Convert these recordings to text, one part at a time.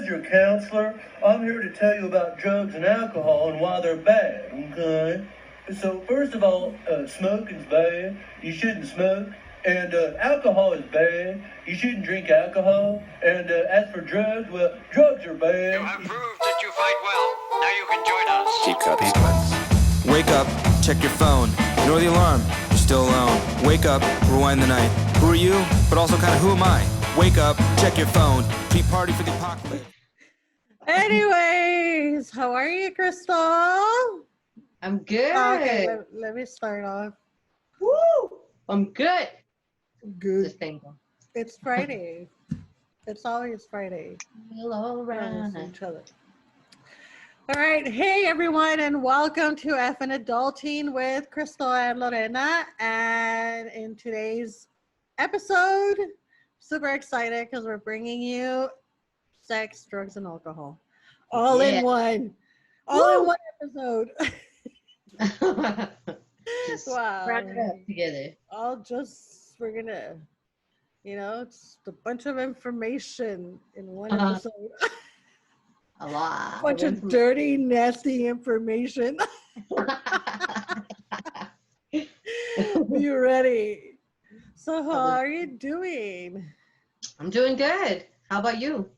is your counselor. I'm here to tell you about drugs and alcohol and why they're bad, okay? So, first of all, smoking's bad. You shouldn't smoke. And alcohol is bad. You shouldn't drink alcohol. And as for drugs, well, drugs are bad. You have proved that you fight well. Now you can join us. Keep cups. Wake up, check your phone. Ignore the alarm. You're still alone. Wake up, rewind the night. Who are you? But also kind of who am I? Wake up, check your phone. Pre-party for the apocalypse. Anyways, how are you, Crystal? I'm good. Okay, let me start off. Woo! I'm good. Good. Just thankful. It's Friday. It's always Friday. Hello, Lorena. Each other. All right. Hey, everyone, and welcome to Effin' Adulting with Crystal and Lorena. And in today's episode, super excited because we're bringing you sex, drugs, and alcohol all in one. All in one episode. Just Wow. wrap it up together. We're gonna, just a bunch of information in one episode. A lot. Bunch of dirty, nasty information. Be ready. So how are you doing? I'm doing good. How about you?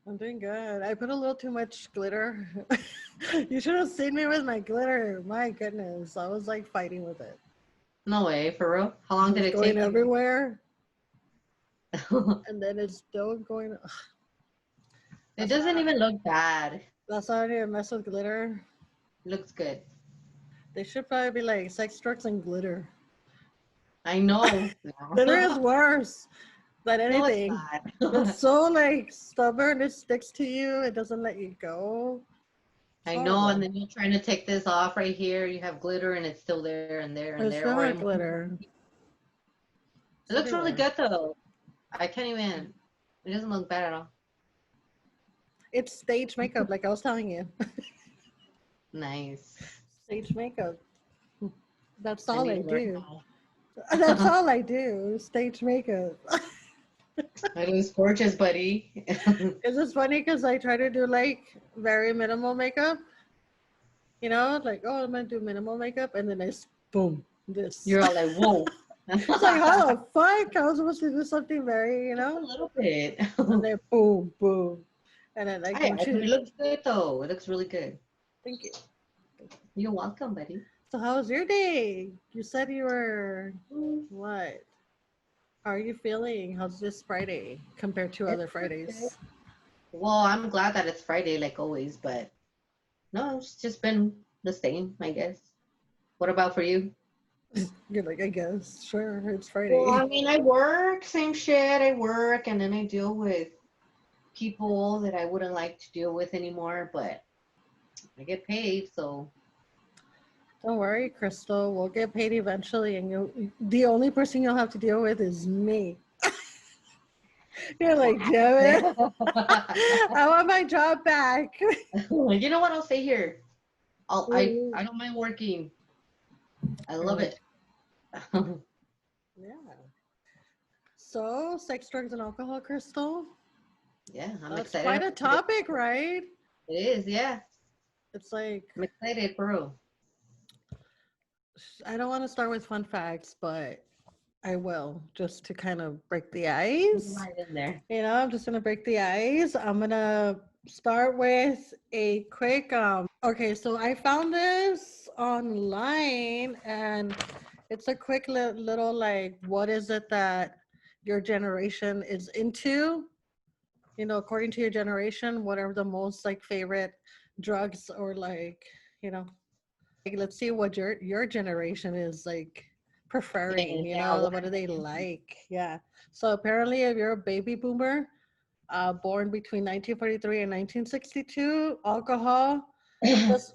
I'm doing good. I put a little too much glitter. You should have seen me with my glitter. My goodness. I was like fighting with it. No way, for real? How long did it going take? Everywhere. And then it's still going. It doesn't even look bad. That's why I need to mess with glitter. It looks good. They should probably be like sex, drugs, and glitter. I know. Glitter is worse than anything. No, It's so like stubborn. It sticks to you. It doesn't let you go. I know, and then you're trying to take this off right here. You have glitter, and it's still there and there and It's there. not glitter. It looks really good though. I can't even. It doesn't look bad at all. It's stage makeup, like I was telling you. Nice. Stage makeup. That's all I do. That's all I do. Stage makeup. It was gorgeous, buddy. It's just funny because I try to do like very minimal makeup. Like, oh, I'm gonna do minimal makeup, and then boom, this. You're all like, whoa. It's like, how the fuck? I was supposed to do something very, A little bit. And then boom, boom. And then like, it looks good though. It looks really good. Thank you. You're welcome, buddy. So how was your day? You said you were, what? How are you feeling? How's this Friday compared to other Fridays? Good. Well, I'm glad that it's Friday like always, but no, it's just been the same, I guess. What about for you? You're like, I guess, sure, it's Friday. Well, I mean, I work, same shit. I work, and then I deal with people that I wouldn't like to deal with anymore, but I get paid, so. Don't worry, Crystal. We'll get paid eventually, and the only person you'll have to deal with is me. You're like, damn it. I want my job back. You know what? I'll stay here. I don't mind working. I love it. Yeah. So, sex, drugs, and alcohol, Crystal? Yeah, I'm That's excited. quite a topic, right? It is, yeah. It's like, I'm excited, bro. I don't want to start with fun facts, but I will, just to kind of break the ice. Right in there. I'm just gonna break the ice. I'm gonna start with a quick okay, so I found this online, and it's a quick little like, what is it that your generation is into? According to your generation, what are the most like favorite drugs, or like, let's see what your generation is like preferring, what do they like? Yeah. So apparently, if you're a baby boomer, born between 1943 and 1962, alcohol,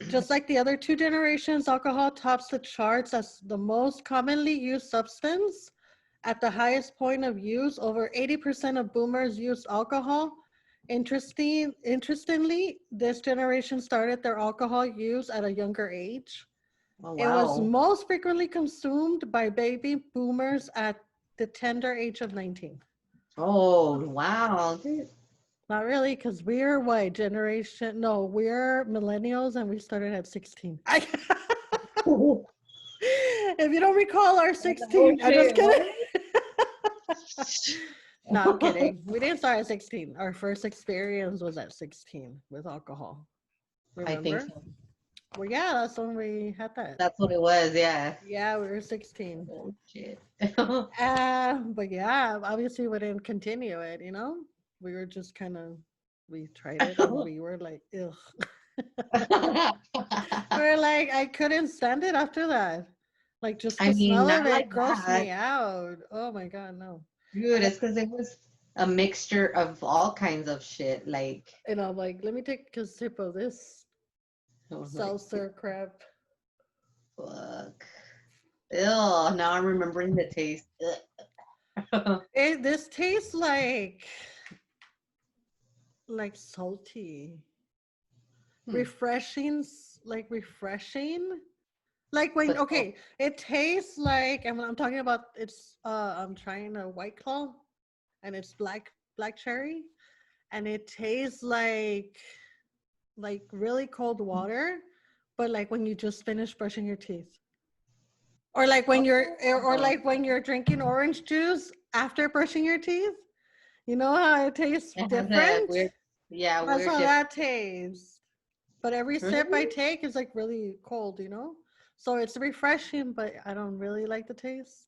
just like the other two generations, alcohol tops the charts as the most commonly used substance. At the highest point of use, over 80% of boomers used alcohol. Interestingly, this generation started their alcohol use at a younger age. Oh, wow. It was most frequently consumed by baby boomers at the tender age of 19. Oh, wow. Not really, because we're what generation? No, we're millennials and we started at 16. If you don't recall our 16, I'm just kidding. No, I'm kidding. We didn't start at 16. Our first experience was at 16 with alcohol. I think Remember? so. Well, yeah, that's when we had that. That's what it was, yeah. Yeah, we were 16. Oh, shit. But yeah, obviously we didn't continue it, you know? We were just kind of, we tried it and we were like, ugh. We're like, I couldn't stand it after that. Like, just the I mean, smell not of it like grossed that. me out. Oh my God, no. Dude, it's because it was a mixture of all kinds of shit. Like, And I'm like, let me take a sip of this I was like, seltzer crap. fuck. Ew, now I'm remembering the taste. Ugh. This tastes like salty, refreshing, like refreshing. Like when, But okay, it tastes like, and when I'm talking about, I'm trying a White Claw, and it's black cherry, and it tastes like really cold water, but like when you just finish brushing your teeth, or like when or like when you're drinking orange juice after brushing your teeth. You know how it tastes it has a different? weird, yeah, That's weird how difference. that tastes. But every sip I take is like really cold, you know? So it's refreshing, but I don't really like the taste.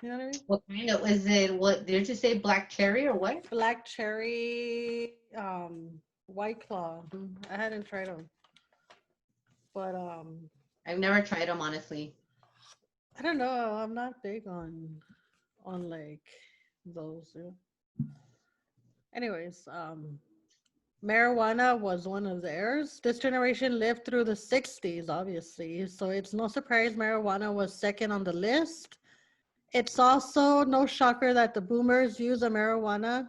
You know what I mean? What kind of is it? What did you say? Black cherry or what? Black cherry, White Claw. I hadn't tried them. But I've never tried them, honestly. I don't know. I'm not big on like those. You know? Anyways, marijuana was one of theirs. This generation lived through the 60s, obviously. So it's no surprise marijuana was second on the list. It's also no shocker that the boomers use of marijuana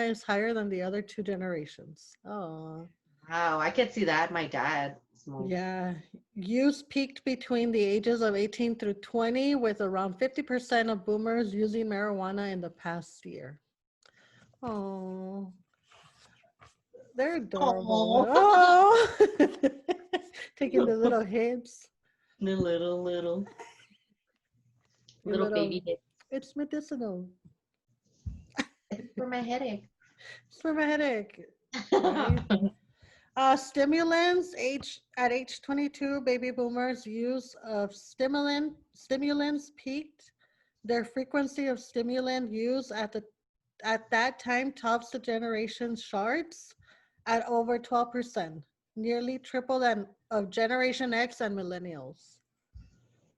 is higher than the other two generations. Oh. Wow, I could see that. My dad smoked. Yeah. Use peaked between the ages of 18 through 20, with around 50% of boomers using marijuana in the past year. Oh. They're adorable. Oh, taking the little hits. The little baby hit. It's medicinal. It's for my headache. It's for my headache. Right? Stimulants. At age 22, baby boomers' use of stimulants peaked. Their frequency of stimulant use at that time tops the generation's charts at over 12%, nearly triple that of Generation X and millennials.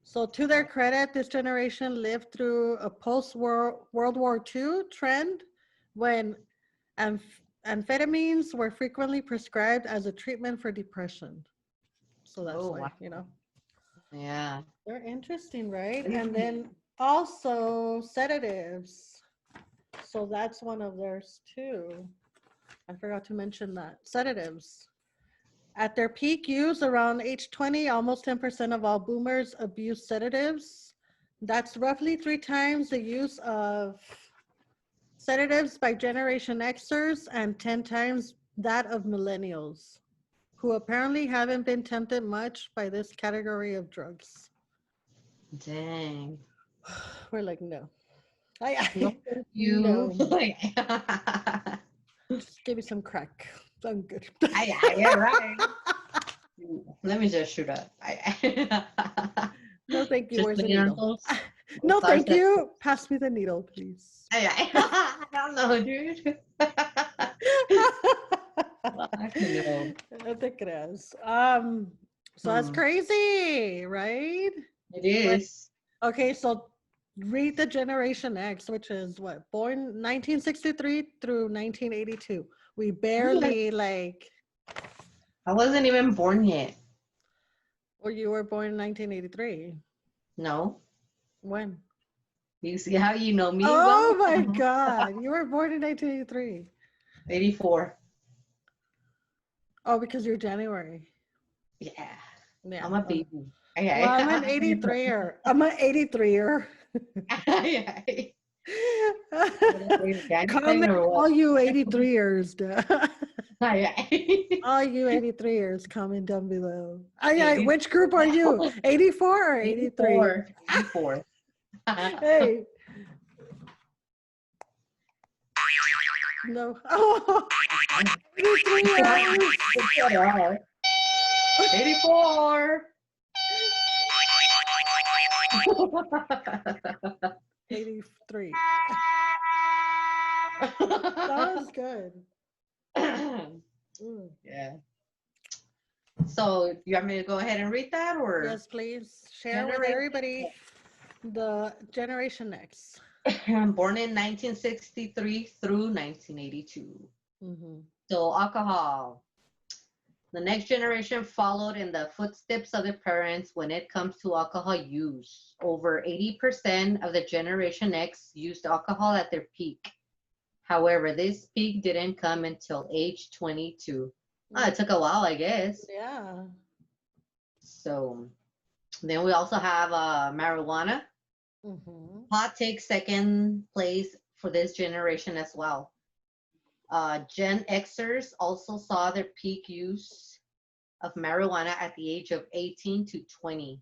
So to their credit, this generation lived through a post-World War II trend when amphetamines were frequently prescribed as a treatment for depression. So that's why, wow. you know. Yeah. They're interesting, right? And then also sedatives. So that's one of theirs too. I forgot to mention that. Sedatives. At their peak use around age 20, almost 10% of all boomers abuse sedatives. That's roughly 3 times the use of sedatives by Generation Xers and 10 times that of millennials, who apparently haven't been tempted much by this category of drugs. Dang. We're like, no. No, thank you. No. Just give me some crack. I'm good. Yeah, right. Let me just shoot up. No, thank you. Just Where's the laying on needle? those- No, those thank that- you. Pass me the needle, please. I don't know, dude. No. No te creas. So that's crazy, right? It is. Okay, so read the Generation X, which is what, born 1963 through 1982. We barely like. I wasn't even born yet. Or you were born in 1983. No. When? You see how you know me? Oh well? my God. You were born in 1983. 84. Oh, because you're January. Yeah. Yeah. I'm a baby. Okay. Well, I'm an 83er. I'm an 83er. Yeah. Comment, or all what? you 83ers. Yeah. All you 83ers, comment down below. Eighty- Which group are you? 84 or 83? 84. 84. Hey, no. Oh, 83ers. 84. 83. That was good. Mm. Yeah. So you want me to go ahead and read that or Yes, please. Share with Generation everybody the Generation X. born in 1963 through 1982. Mm-hmm. So alcohol. The next generation followed in the footsteps of their parents when it comes to alcohol use. Over 80% of the Generation X used alcohol at their peak. However, this peak didn't come until age 22. Oh, it took a while, I guess. Yeah. So then we also have marijuana. Mm-hmm. Pot takes second place for this generation as well. Gen Xers also saw their peak use of marijuana at the age of 18 to 20,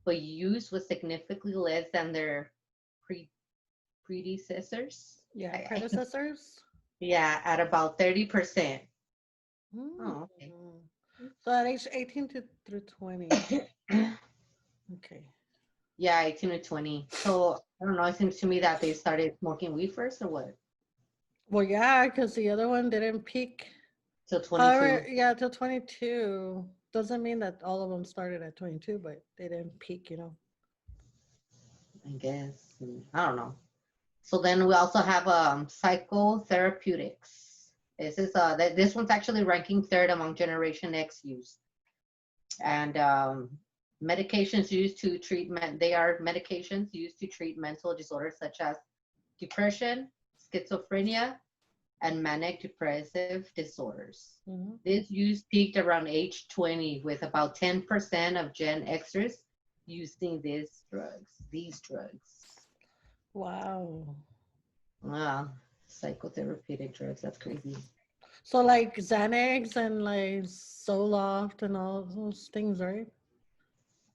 but use was significantly less than their predecessors. Yeah, predecessors. Yeah, at about 30%. Oh, okay. So at age 18 through 20. Okay. Yeah, 18 to 20. So I don't know, it seems to me that they started smoking weed first or what? Well, yeah, because the other one didn't peak. Till 22. However, yeah, till 22. Doesn't mean that all of them started at 22, but they didn't peak, I guess. I don't know. So then we also have psychotherapeutics. This one's actually ranking third among Generation X use. And medications used to treat they are medications used to treat mental disorders such as depression, schizophrenia, and manic depressive disorders. Mm-hmm. This use peaked around age 20 with about 10% of Gen Xers using these drugs. Wow. Wow, psychotherapeutic drugs, that's crazy. So like Xanax and like Zoloft and all those things, right?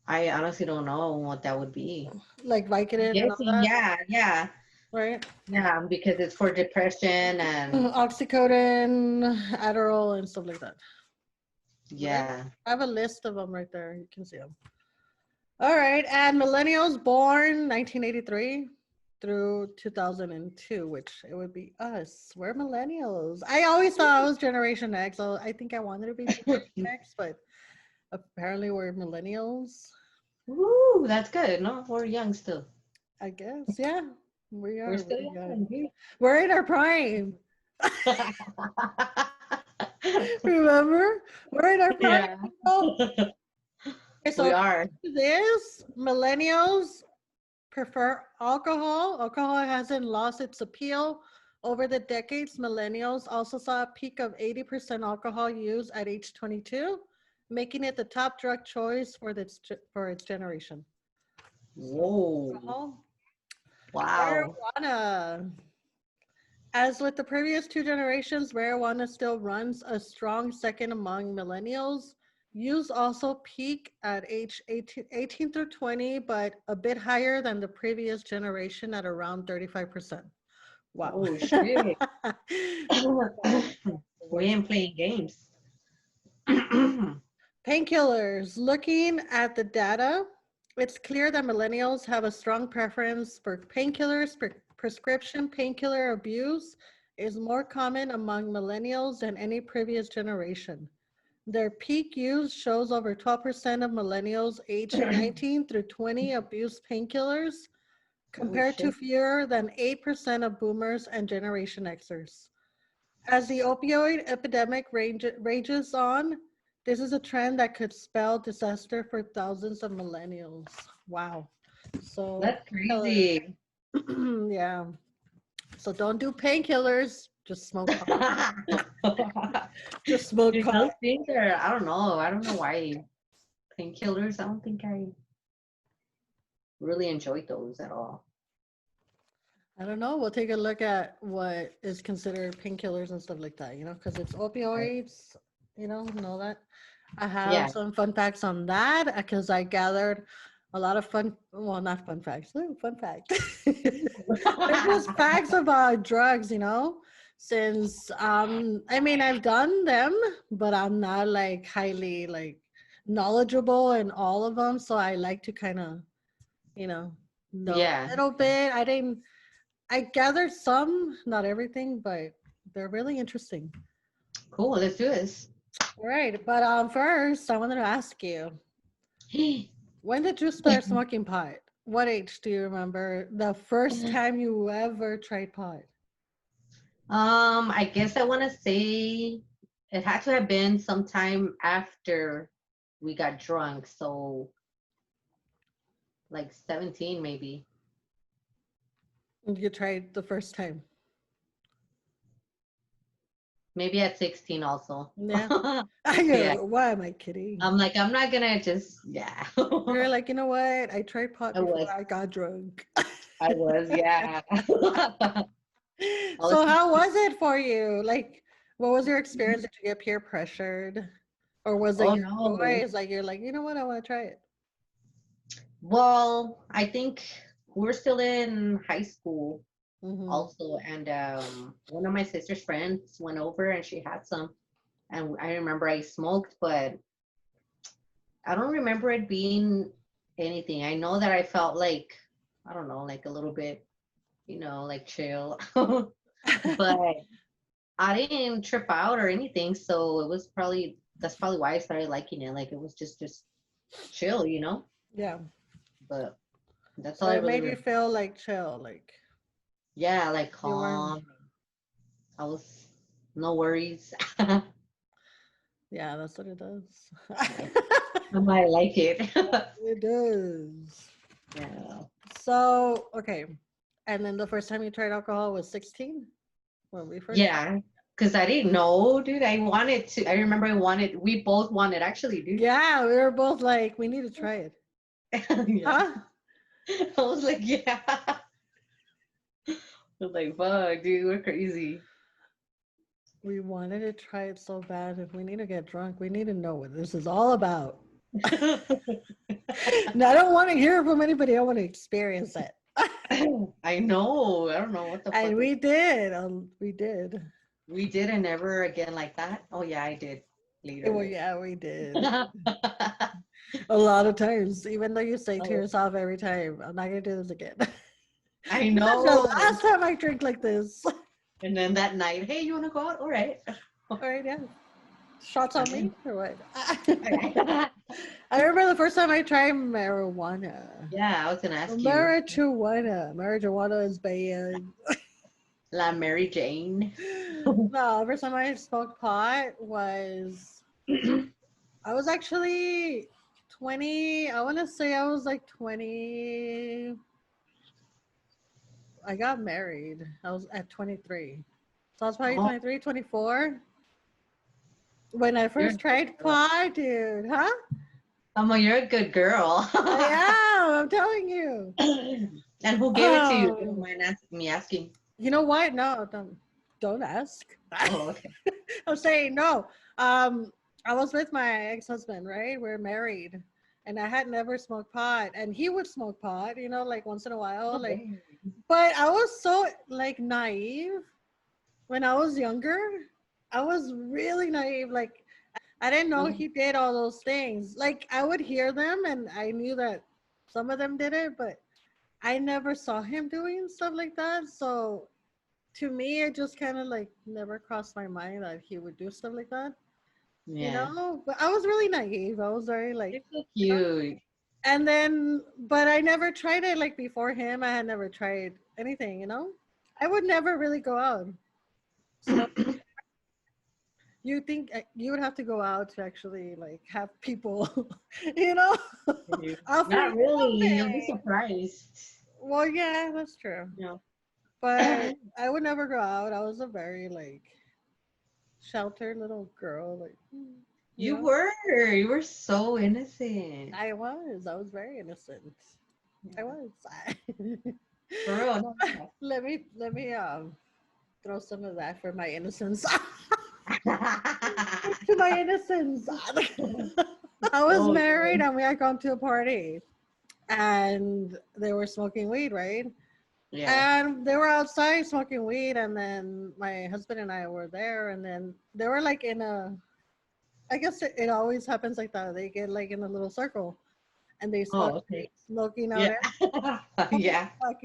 I honestly don't know what that would be. Like Vicodin and all Guessing, that, yeah. right? Yeah, because it's for depression and Oxycodone, Adderall, and stuff like that. yeah. Right? I have a list of them right there. You can see them. All right, and millennials born 1983 through 2002, which it would be us. We're millennials. I always thought I was Generation X. So I think I wanted to be Generation X, but apparently we're millennials. Woo, that's good. No, we're young still. I guess, yeah. We are. We're still young. young. We're in our prime. Remember? We're in our prime. Yeah. Okay, so We are. this millennials prefer alcohol. Alcohol hasn't lost its appeal over the decades. Millennials also saw a peak of 80% alcohol use at age 22, making it the top drug choice for its generation. Whoa. Alcohol. Wow. Marijuana. As with the previous two generations, marijuana still runs a strong second among millennials. Use also peak at age 18 through 20, but a bit higher than the previous generation at around 35%. Wow. Oh, shit. We ain't playing games. Painkillers. Looking at the data, it's clear that millennials have a strong preference for painkillers. Prescription painkiller abuse is more common among millennials than any previous generation. Their peak use shows over 12% of millennials aged 19 through 20 abuse painkillers, compared to fewer than 8% of boomers and Generation Xers. As the opioid epidemic rages on, this is a trend that could spell disaster for thousands of millennials. Wow. So that's crazy. yeah. So don't do painkillers. Just smoke pot. Just smoke Dude, pot. those things are, I don't know why painkillers. I don't think I really enjoyed those at all. I don't know. We'll take a look at what is considered painkillers and stuff like that, because it's opioids, know that. I have Yeah. some fun facts on that because I gathered a lot of well, not fun facts, fun fact. They're just facts about drugs, since, I mean, I've done them, but I'm not like highly like knowledgeable in all of them. So I like to kind of, know a Yeah. little bit. I gathered some, not everything, but they're really interesting. Cool. Let's do this. All right, but first I wanted to ask you, when did you start smoking pot? What age do you remember the first time you ever tried pot? I guess I want to say it had to have been sometime after we got drunk. So like 17 maybe. You tried the first time? Maybe at 16 also. Yeah. Yeah. Why am I kidding? I'm like, I'm not gonna just, yeah. You're like, you know what? I tried pot I before was, I got drunk. I was, yeah. I was So how was it for you? Like, what was your experience? Did you get peer pressured? Or was it oh your no. choice? Like, you're like, you know what? I want to try it. Well, I think we're still in high school Mm-hmm. also, and one of my sister's friends went over and she had some, and I remember I smoked, but I don't remember it being anything. I know that I felt like, I don't know, like a little bit, like chill. But I didn't trip out or anything, so it was probably that's probably why I started liking it. Like it was just chill. Yeah. But that's all So I it really made you remember. feel like chill, like Yeah, like you weren't. calm. I was no worries. Yeah, that's what it does. I might like it. It does. Yeah. So, okay. And then the first time you tried alcohol was 16 when we first. Yeah. Because I didn't know, dude. I wanted to. I remember we both wanted, actually, dude. Yeah, we were both like, we need to try it. Yeah. Huh? I was like, yeah. I was like, fuck, dude, we're crazy. We wanted to try it so bad. If we need to get drunk, we need to know what this is all about. And I don't want to hear from anybody. I want to experience it. I know. I don't know what the fuck. And we did. We did. We did and never again like that. Oh yeah, I did later. Well, yeah, we did. A lot of times, even though you say to Oh, yourself every time, I'm not going to do this again. I That's know. the last time I drink like this. And then that night, hey, you want to go out? All right. All right, yeah. Shots on me or what? Yeah, I remember the first time I tried marijuana. I was gonna ask you. Marijuana is bad. La Mary Jane. No, first time I smoked pot was I was actually 20. I want to say I was like 20. I got married. I was at 23. So I was probably Oh, 23, 24. When I you're a first good tried girl. pot, dude, huh? You're a good girl. I am, I'm telling you. And who gave it to you? You don't Oh, mind me asking. you know what? No, don't ask. Oh, okay. I'm saying no. I was with my ex-husband, right? We're married, and I had never smoked pot, and he would smoke pot, like once in a while, like. Okay. But I was so like naive when I was younger. I was really naive. Like I didn't know he did all those things. Like I would hear them, and I knew that some of them did it, but I never saw him doing stuff like that. So to me, it just kind of like never crossed my mind that he would do stuff like that. Yeah. But I was really naive. I was very like, You're so you know, cute. and then, but I never tried it like before him. I had never tried anything. I would never really go out. So you think you would have to go out to actually like have people, you know, offer Not you really. You'll be something. surprised. Well, yeah, that's true. Yeah. But I would never go out. I was a very like sheltered little girl, like you You know. were. You were so innocent. I was very innocent. I Yeah. was. For real. No. Let me throw some of that for my innocence. No. To my innocence. I was Oh, married good. and we had gone to a party and they were smoking weed, right? Yeah. And they were outside smoking weed, and then my husband and I were there, and then they were like in a. I guess it always happens like that. They get like in a little circle, and they start Oh, okay. smoking out Yeah. everywhere, Yeah. like,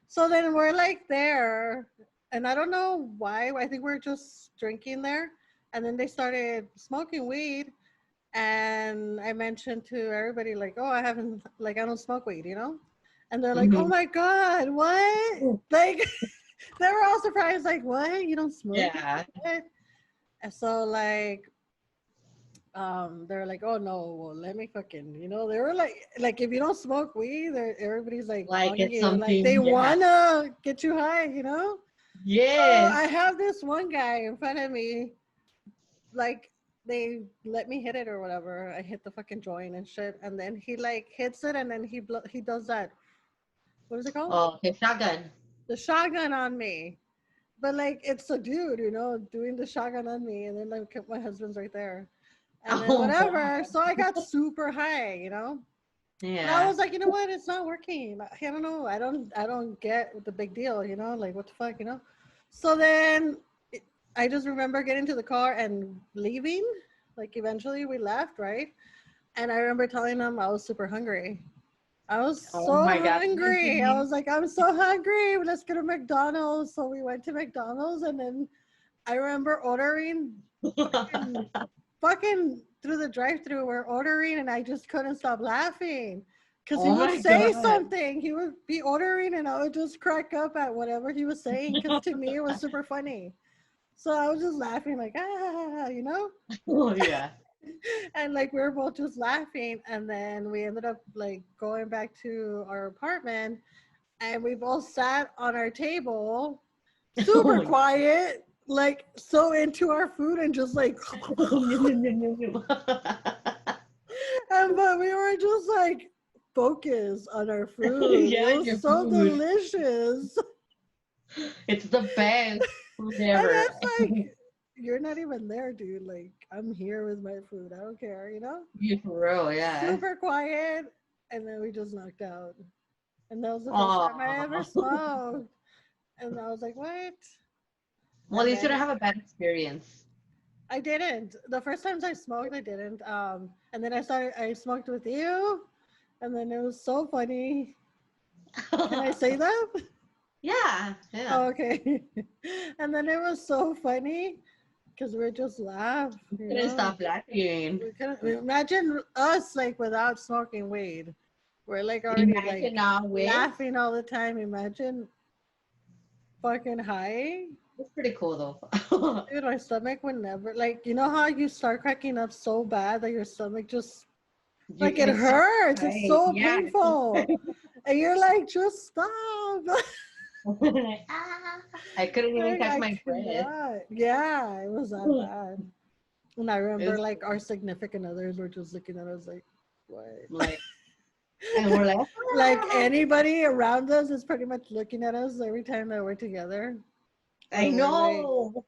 So then we're like there, and I don't know why. I think we're just drinking there, and then they started smoking weed, and I mentioned to everybody like, "Oh, I haven't like I don't smoke weed." And they're like, "Oh Mhm. my god, what?" Like they were all surprised, like, "What? You don't smoke? Yeah. What?" And so like they're like, "Oh no, well, let me fucking," they were like if you don't smoke weed, everybody's like Like on it's you, like they something. Yeah. wanna get you high. So I Yes. have this one guy in front of me, like they let me hit it or whatever. I hit the fucking joint and shit, and then he like hits it, and then he does that. What is it called? Oh, okay. Shotgun. The shotgun on me. But like it's a dude, doing the shotgun on me, and then like my husband's right there, and then Oh whatever. God. So I got super high. And I Yeah. was like, you know what? It's not working. I don't know. I don't get the big deal. Like what the fuck. So then I just remember getting to the car and leaving. Like eventually we left, right? And I remember telling him I was super hungry. I was Oh so my God. hungry. I was like, I'm so hungry. Let's go to McDonald's. So we went to McDonald's, and then I remember ordering fucking, fucking through the drive-through. We're ordering, and I just couldn't stop laughing because he Oh would my say God. something. He would be ordering, and I would just crack up at whatever he was saying because to me it was super funny. So I was just laughing like Oh yeah. and like we were both just laughing, and then we ended up like going back to our apartment, and we both sat on our table super Oh, quiet, like so into our food and just like and but we were just like focused on our food. It yeah, was your so food. delicious. It's the best food And ever. that's like, you're not even there, dude. Like, I'm here with my food. I don't care. You for real, yeah. Super quiet. And then we just knocked out. And that was the first time I ever Oh. smoked. And I was like, what? Well, at And least you then don't have a bad experience. I didn't. The first times I smoked, I didn't. And then I smoked with you. And then it was so funny. Can I say that? Yeah, yeah. Oh, okay. And then it was so funny because we just laugh, You couldn't stop laughing. We couldn't imagine us like without smoking weed. We're like already Imagine like now with. laughing all the time. Imagine fucking high. It's pretty cool though. Dude, my stomach would never like how you start cracking up so bad that your stomach just You like it can stop. hurts. It's Right. so Yeah. painful. And you're like, just stop. Ah, I couldn't even Like catch I my breath. cannot. Yeah, it was that bad. And I remember It's like our significant others were just looking at us like, what? like, and we're like, Like "Ah." anybody around us is pretty much looking at us every time that we're together. I And we're like, know.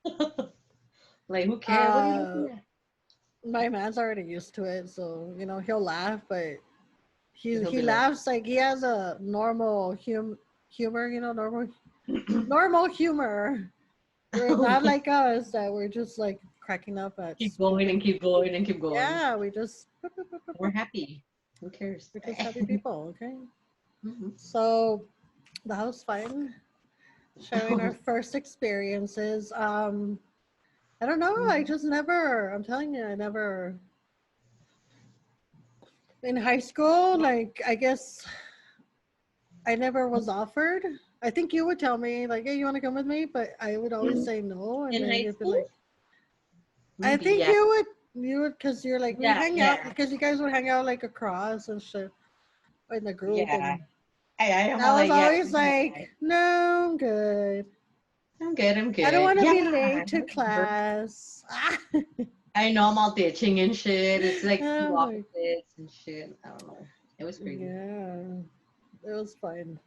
Like, who cares? What are you uh, looking at? my man's already used to it, so he'll laugh, but he He'll he be like, laughs like he has a normal humor, normal humor. We're not like us that we're just like cracking up at keep going stupid. and keep going and keep going. Yeah, we just We're happy. Who cares? we're just happy people. Okay, Mhm. so that was fun. Sharing our first experiences. I don't know. I just never. I'm telling you, I never. In high school, like I guess I never was offered. I think you would tell me like, "Hey, you want to come with me?" But I would always say no, and In then high you'd be school? like, "I Maybe, think yeah. you would, because you're like we Yeah, hang out yeah, because you guys would hang out like across and shit in the group, yeah. and I'm I all was like, yeah, always come here, guys. like, no, I'm good. I'm good, I'm I don't good. want to Yeah, be I late to remember. class." I know I'm all ditching and shit. It's like two Oh my, opposites and shit. I don't know. It was crazy. yeah, it was fun.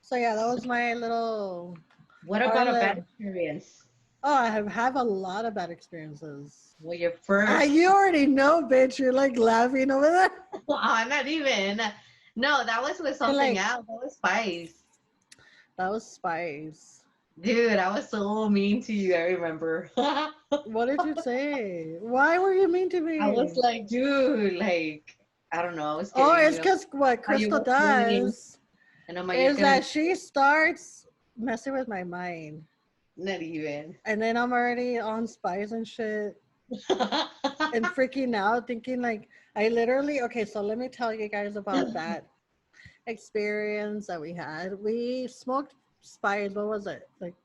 So yeah, that was my little What about a bad Arlen. experience? Oh, I have a lot of bad experiences. Well, your Ah, first. you already know, bitch. You're like laughing over there. I'm not even. No, that was with You're something like, else. That was Spice. that was spice. Dude, I was so mean to you. I remember. What did you say? Why were you mean to I was me? like, dude, like, I don't know. I was Oh, getting, it's because what how you Crystal were swinging. does And I'm like, you're is gonna that she starts messing with my mind. not even. And then I'm already on spice and shit and freaking out, thinking like, I literally, okay, so let me tell you guys about that experience that we had. We smoked spice. What was it? Like,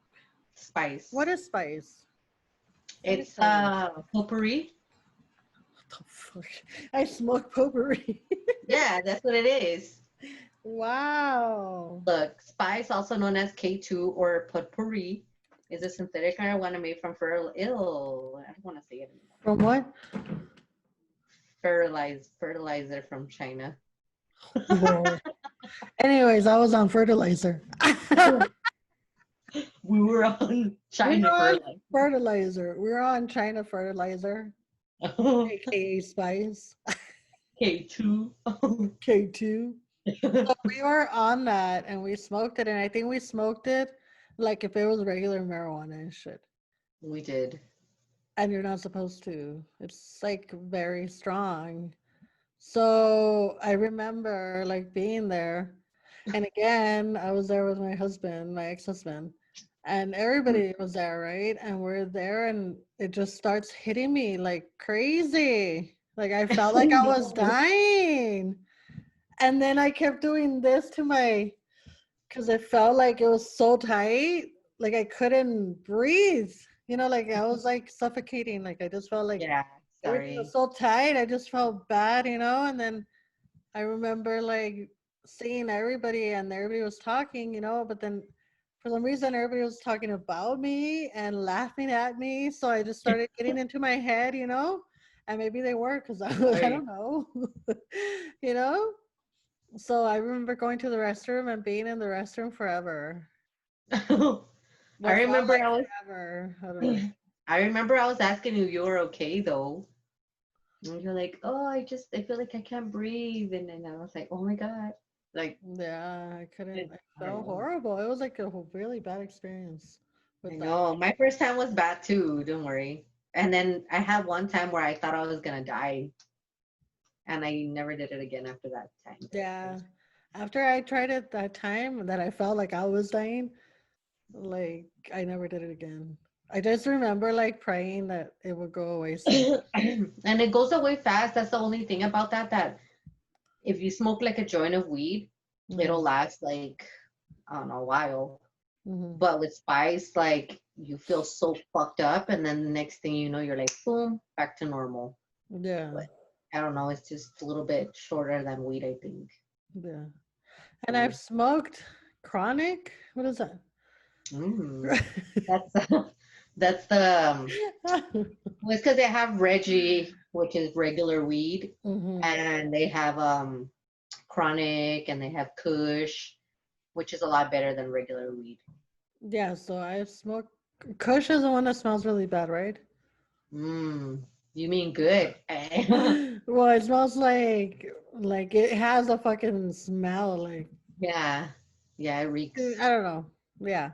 Spice. what is spice? Let me It's tell you. potpourri. What the fuck? I smoke potpourri. Yeah, that's what it is. Wow. Look, spice, also known as K2 or potpourri, is a synthetic marijuana made from fertilizer. I don't want to say it anymore. From what? Fertilizer from China. Whoa. Anyways, I was on fertilizer. We were on We China were on fertilizer. fertilizer. We were on China fertilizer, aka spice. K2. K2. So we were on that and we smoked it, and I think we smoked it like if it was regular marijuana and shit. We did. And you're not supposed to. It's like very strong. So I remember like being there. And again, I was there with my husband, my ex-husband, and everybody was there, right? And we're there and it just starts hitting me like crazy. Like I felt like I was No. dying. And then I kept doing this to my, because it felt like it was so tight, like I couldn't breathe. Like I was like suffocating. Like I just felt like Yeah, everything was sorry. so tight. I just felt bad, and then I remember like seeing everybody and everybody was talking, but then for some reason everybody was talking about me and laughing at me. So I just started getting into my head, and maybe they were because I Sorry. don't know, you know? So I remember going to the restroom and being in the restroom forever. I What felt remember like I was forever. I don't know. I remember I was asking you were okay though. And you're like, oh, I feel like I can't breathe. And then I was like, oh my God. Like, Yeah, I couldn't. I I don't felt know. horrible. It was like a really bad experience I with that. know. My first time was bad too. Don't worry. And then I had one time where I thought I was gonna die, and I never did it again after that time. Yeah. After I tried it that time that I felt like I was dying, like I never did it again. I just remember like praying that it would go away soon. And it goes away fast. That's the only thing about that. That if you smoke like a joint of weed, it'll Mhm, last like I don't know a while. mhm. But with spice, like you feel so fucked up, and then the next thing you know, you're like, boom, back to normal. Yeah, But I don't know. It's just a little bit shorter than weed, I think. yeah. And I've So, smoked chronic. What is that? mm, that's that's the well, it's because they have Reggie, which is regular weed, Hmm. and they have chronic, and they have Kush, which is a lot better than regular weed. Yeah, so I've smoked. Kush is the one that smells really bad, right? Mm, you mean good? Well, it smells like it has a fucking smell. Like Yeah, yeah, it reeks. I don't know. Yeah.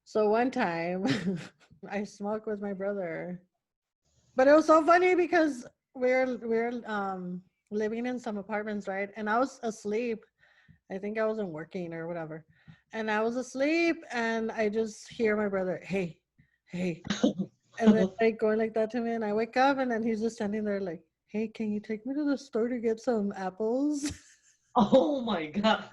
So one time I smoked with my brother. But it was so funny because we're living in some apartments, right? And I was asleep. I think I wasn't working or whatever. And I was asleep and I just hear my brother, hey, hey. And then like going like that to me, and I wake up and then he's just standing there like, hey, can you take me to the store to get some apples? Oh my God.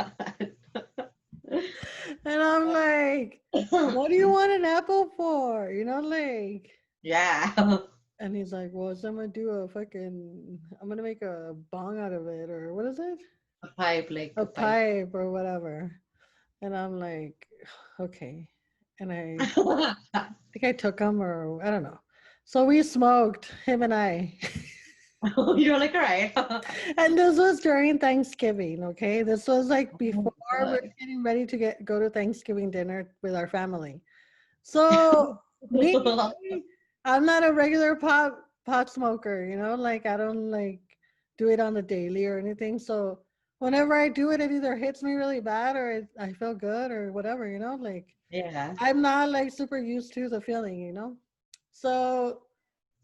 And I'm like, what do you want an apple for? Like. Yeah. And he's like, well, so I'm gonna do I'm gonna make a bong out of it, or what is it? A pipe, like A a pipe. pipe or whatever. And I'm like, okay. And I think I took him, or I don't know. So we smoked, him and I. You're like, all right. And this was during Thanksgiving, okay? This was like before we're God. getting ready to go to Thanksgiving dinner with our family. So me, I'm not a regular pot smoker, you know, like I don't like do it on the daily or anything. So whenever I do it, it either hits me really bad or I feel good or whatever, you know, like Yeah. I'm not like super used to the feeling, you know. So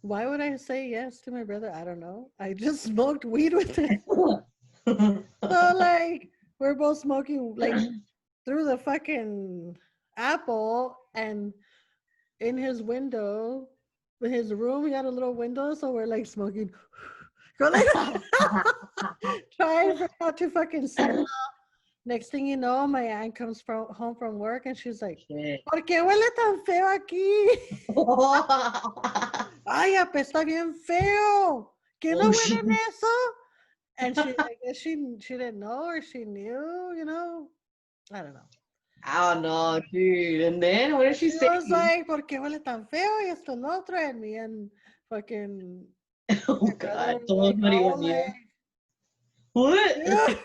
why would I say yes to my brother? I don't know. I just smoked weed with him. So like we're both smoking like through the fucking apple and in his window, in his room, he had a little window, so we're like smoking. Go like trying for not to fucking smell. Next thing you know, my aunt comes home from work and she's like, Shit. ¿Por qué huele tan feo aquí? Ay, apesta bien feo. ¿Qué no Oh, huele shit. en eso? And she, I guess she didn't know or she knew, you know. I don't know. I don't know, dude. And then what did she She say? was like, ¿por qué huele tan feo? Y esto, lo otro. And me and fucking Oh, my God. brother was Todos like, oh, marihuana. like, What? yeah.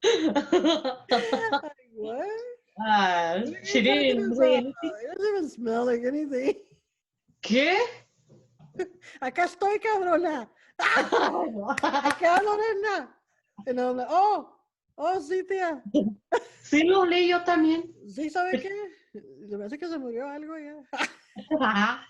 Like, what? What are She you talking didn't say about? anything. It doesn't even smell like anything. ¿Qué? Acá estoy, cabrona. Acá, Lorena. And I'm like, oh, sí, tía. Sí lo olí yo también. ¿Sí sabe qué? Se me hace que se murió algo ya.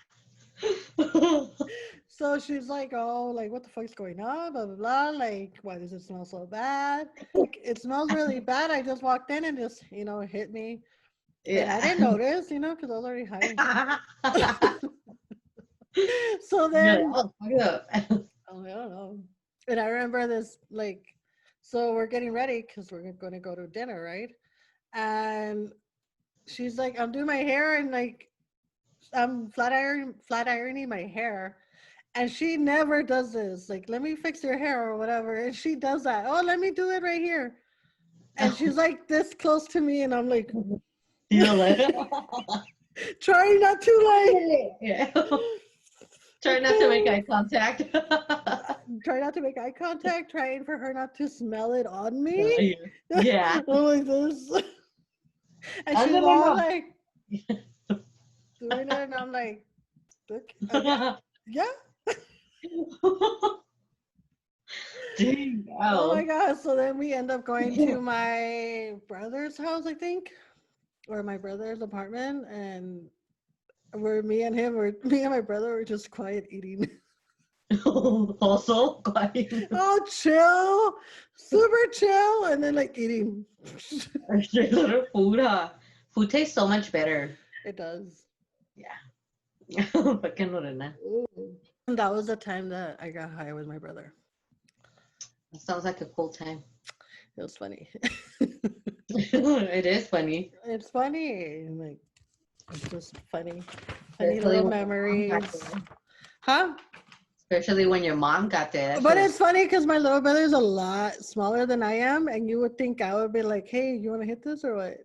So she's like, oh, like, what the fuck's going on? Blah, blah, blah. Like, why does it smell so bad? Like, it smells really bad. I just walked in and just, you know, it hit me. And I didn't notice, you know, because I was already high. So then, Oh, fuck up. I don't know. And I remember this, like, so we're getting ready because we're going to go to dinner, right? And she's like, I'm doing my hair and like, I'm flat ironing my hair. And she never does this. Like, let me fix your hair or whatever. And she does that. Oh, let me do it right here. And she's like this close to me, and I'm like, You're like, trying not to yeah. Try not to make eye contact. try not to make eye contact, trying for her not to smell it on me. Yeah. I'm like this. And she's Ándale, all no. like doing it, and I'm like, okay, yeah. Dang. Oh Oh. my god. So then we end up going to my brother's house, I think, or my brother's apartment, and me and my brother were just quiet eating. Also, quiet. Oh, chill, super chill, and then like eating. Straight little food, huh? Food tastes so much better. It does. Yeah. Fucking Lorena. And that was the time that I got high with my brother. That sounds like a cool time. It was funny. It is funny. It's funny. Like, it's just funny. Funny Especially little when your mom got memories. there. Huh? Especially when your mom got there. But it's funny because my little brother is a lot smaller than I am, and you would think I would be like, "Hey, you want to hit this or what?"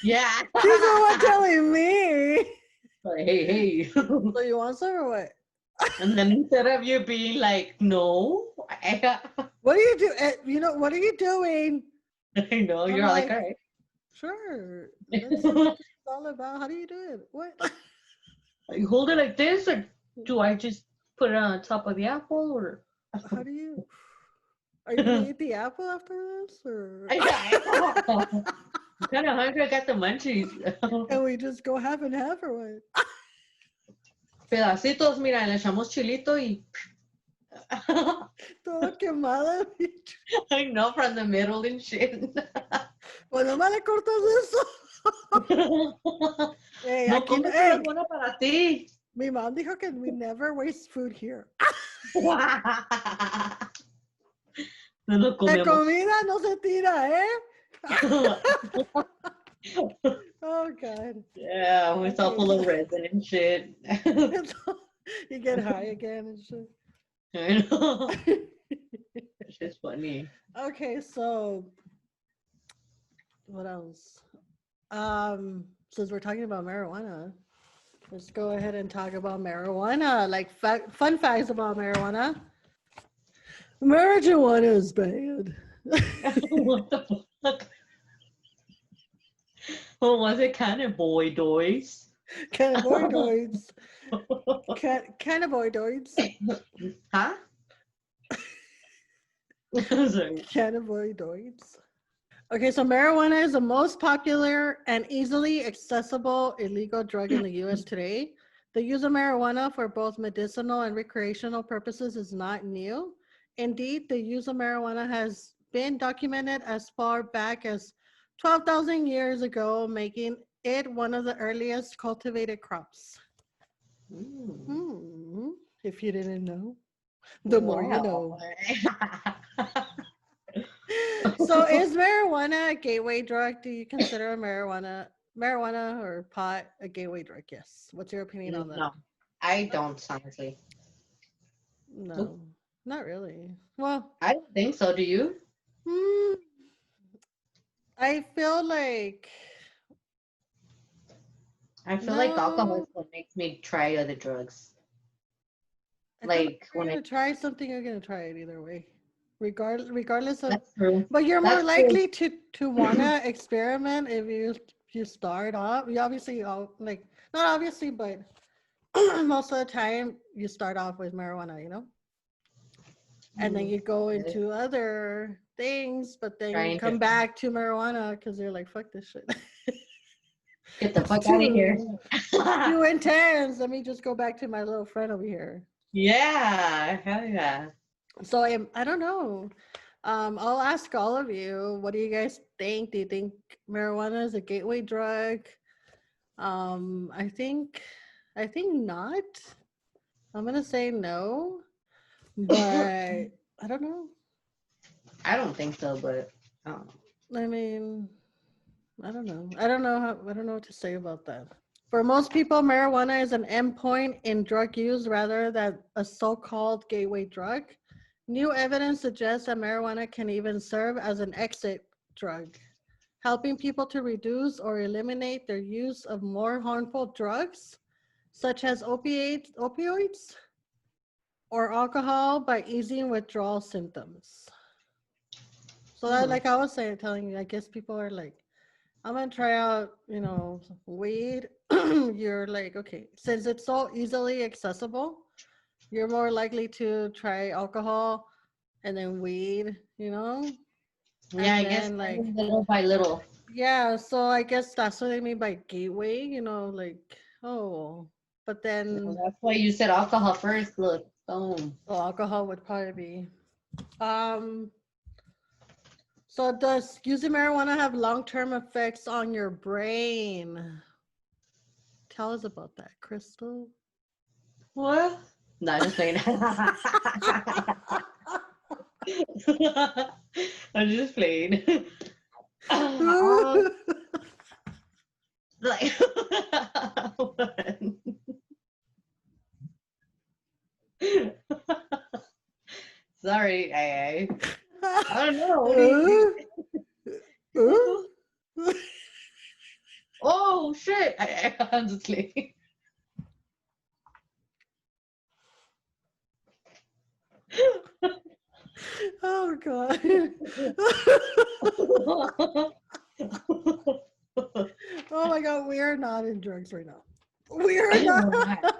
Yeah. She's the one telling me. Like, hey. So you want some or what? And then instead of you being like, no, What do you do? You know, what are you doing? I know, I'm you're like, like, all right. sure. Let's see what this is all about. How do you do it? What? You hold it like this, or do I just put it on top of the apple, or? How do you? Are you gonna eat the apple after this, or? I'm kind of hungry. I got the munchies. And we just go half and half, or what? Pedacitos, mira, le echamos chilito y. Todo quemada. I know, from the middle and shit. Pues nomás le cortas eso. Hey, No, aquí, cómetelo, hey, es buena para ti. mi mom dijo que we never waste food here. No lo La comemos. comida no se tira, ¿eh? Oh, God. Yeah, it's all full of resin and shit. You get high again and shit. I know. It's just funny. Okay, so what else? Since we're talking about marijuana, Let's go ahead and talk about marijuana. Like fun facts about marijuana. Marijuana is bad. What the fuck? What was it? Cannabinoids? Cannabinoids. Cannabinoids. Huh? Sorry. Cannabinoids. Okay, so marijuana is the most popular and easily accessible illegal drug in the US today. The use of marijuana for both medicinal and recreational purposes is not new. Indeed, the use of marijuana has been documented as far back as 12,000 years ago, making it one of the earliest cultivated crops. If you didn't know, the more you know. So is marijuana a gateway drug? Do you consider marijuana or pot a gateway drug? Yes. What's your opinion on that? No, I don't, honestly. No, Nope. not really. Well, I don't think so. Do you? I feel like alcohol no. is what makes me try other drugs. I feel Like if you're when gonna try something, you're gonna try it either way, regardless of. that's true. But you're more That's true. likely to wanna experiment if you start off. You obviously like not obviously, but most of the time you start off with marijuana, and then you go into other things, but then you come back to marijuana because you're like, fuck this shit. Get the fuck out of here. Too intense. Let me just go back to my little friend over here. Yeah, hell yeah. So I don't know. I'll ask all of you. What do you guys think? Do you think marijuana is a gateway drug? I think not. I'm gonna say no, but I don't know. I don't think so, but I mean, I don't know. I don't know what to say about that. For most people, marijuana is an endpoint in drug use rather than a so-called gateway drug. New evidence suggests that marijuana can even serve as an exit drug, helping people to reduce or eliminate their use of more harmful drugs, such as opioids or alcohol, by easing withdrawal symptoms. So that, like I was telling you, I guess people are like, I'm gonna try out, weed. You're like, okay, since it's so easily accessible, you're more likely to try alcohol and then weed, yeah, and I guess like little by little. Yeah, so I guess that's what they mean by gateway, like, but then That's why you said alcohol first. Look, boom. alcohol would probably be. So does using marijuana have long-term effects on your brain? Tell us about that, Crystal. What? No, just saying. I'm just playing. Like, sorry, I don't know. Oh shit! I'm just kidding. Oh god. Oh my god, we are not in drugs right now. We are not.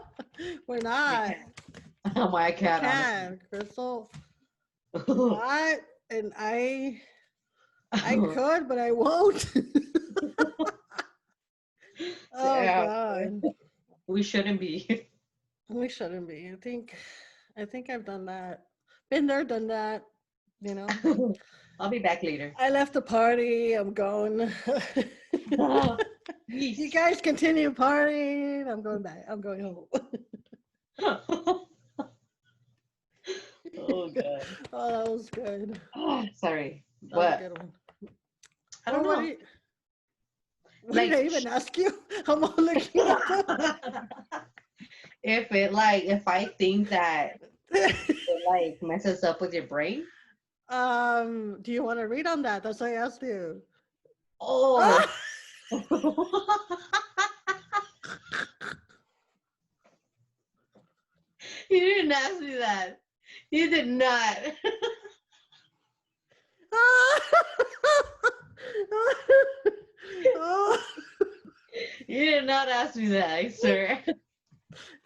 We're not. I can't. Crystal. Not, and I could, but I won't. Oh Yeah. god. We shouldn't be. We shouldn't be. I think I've done that. Been there, done that, I'll be back later. I left the party. I'm going. You guys continue partying. I'm going back. I'm going home. Oh god. Oh, that was good. Sorry. That was What? a good one. I don't know. What did I even ask you? I'm all looking up. If I think that it like messes up with your brain. Do you want to read on that? That's why I asked you. Oh. You didn't ask me that. You did not. Oh, You did not ask me that, I swear.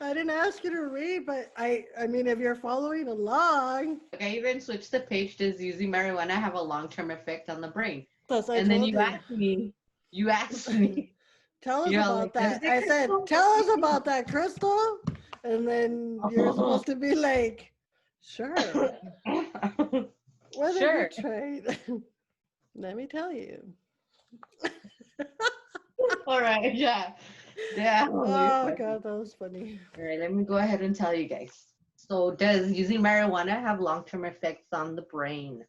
I didn't ask you to read, but I mean, if you're following along, I even switched the page. Does using marijuana have a long-term effect on the brain? as I And then told you. you asked me, Tell us you're all about like, does that. it I said, control tell us everything? about that, Crystal. And then you're supposed to be like, sure. Whether you Sure. tried, let me tell you. All right, yeah. Yeah. Oh, God, that was funny. All right, let me go ahead and tell you guys. So, does using marijuana have long-term effects on the brain?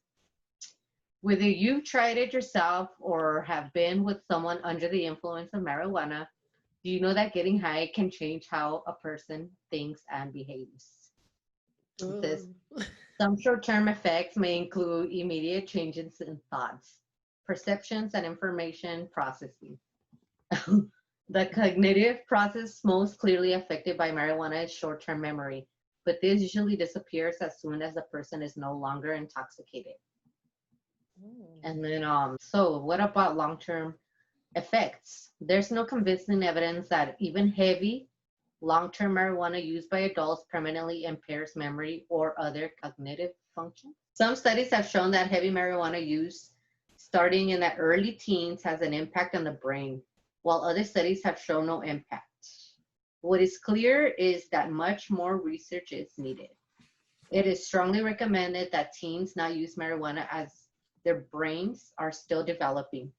Whether you've tried it yourself or have been with someone under the influence of marijuana, do you know that getting high can change how a person thinks and behaves? This, Ooh. some short-term effects may include immediate changes in thoughts, perceptions, and information processing. The cognitive process most clearly affected by marijuana is short-term memory, but this usually disappears as soon as the person is no longer intoxicated. And then, so what about long-term effects? There's no convincing evidence that even heavy, long-term marijuana used by adults permanently impairs memory or other cognitive function. Some studies have shown that heavy marijuana use starting in the early teens has an impact on the brain, while other studies have shown no impact. What is clear is that much more research is needed. It is strongly recommended that teens not use marijuana as their brains are still developing,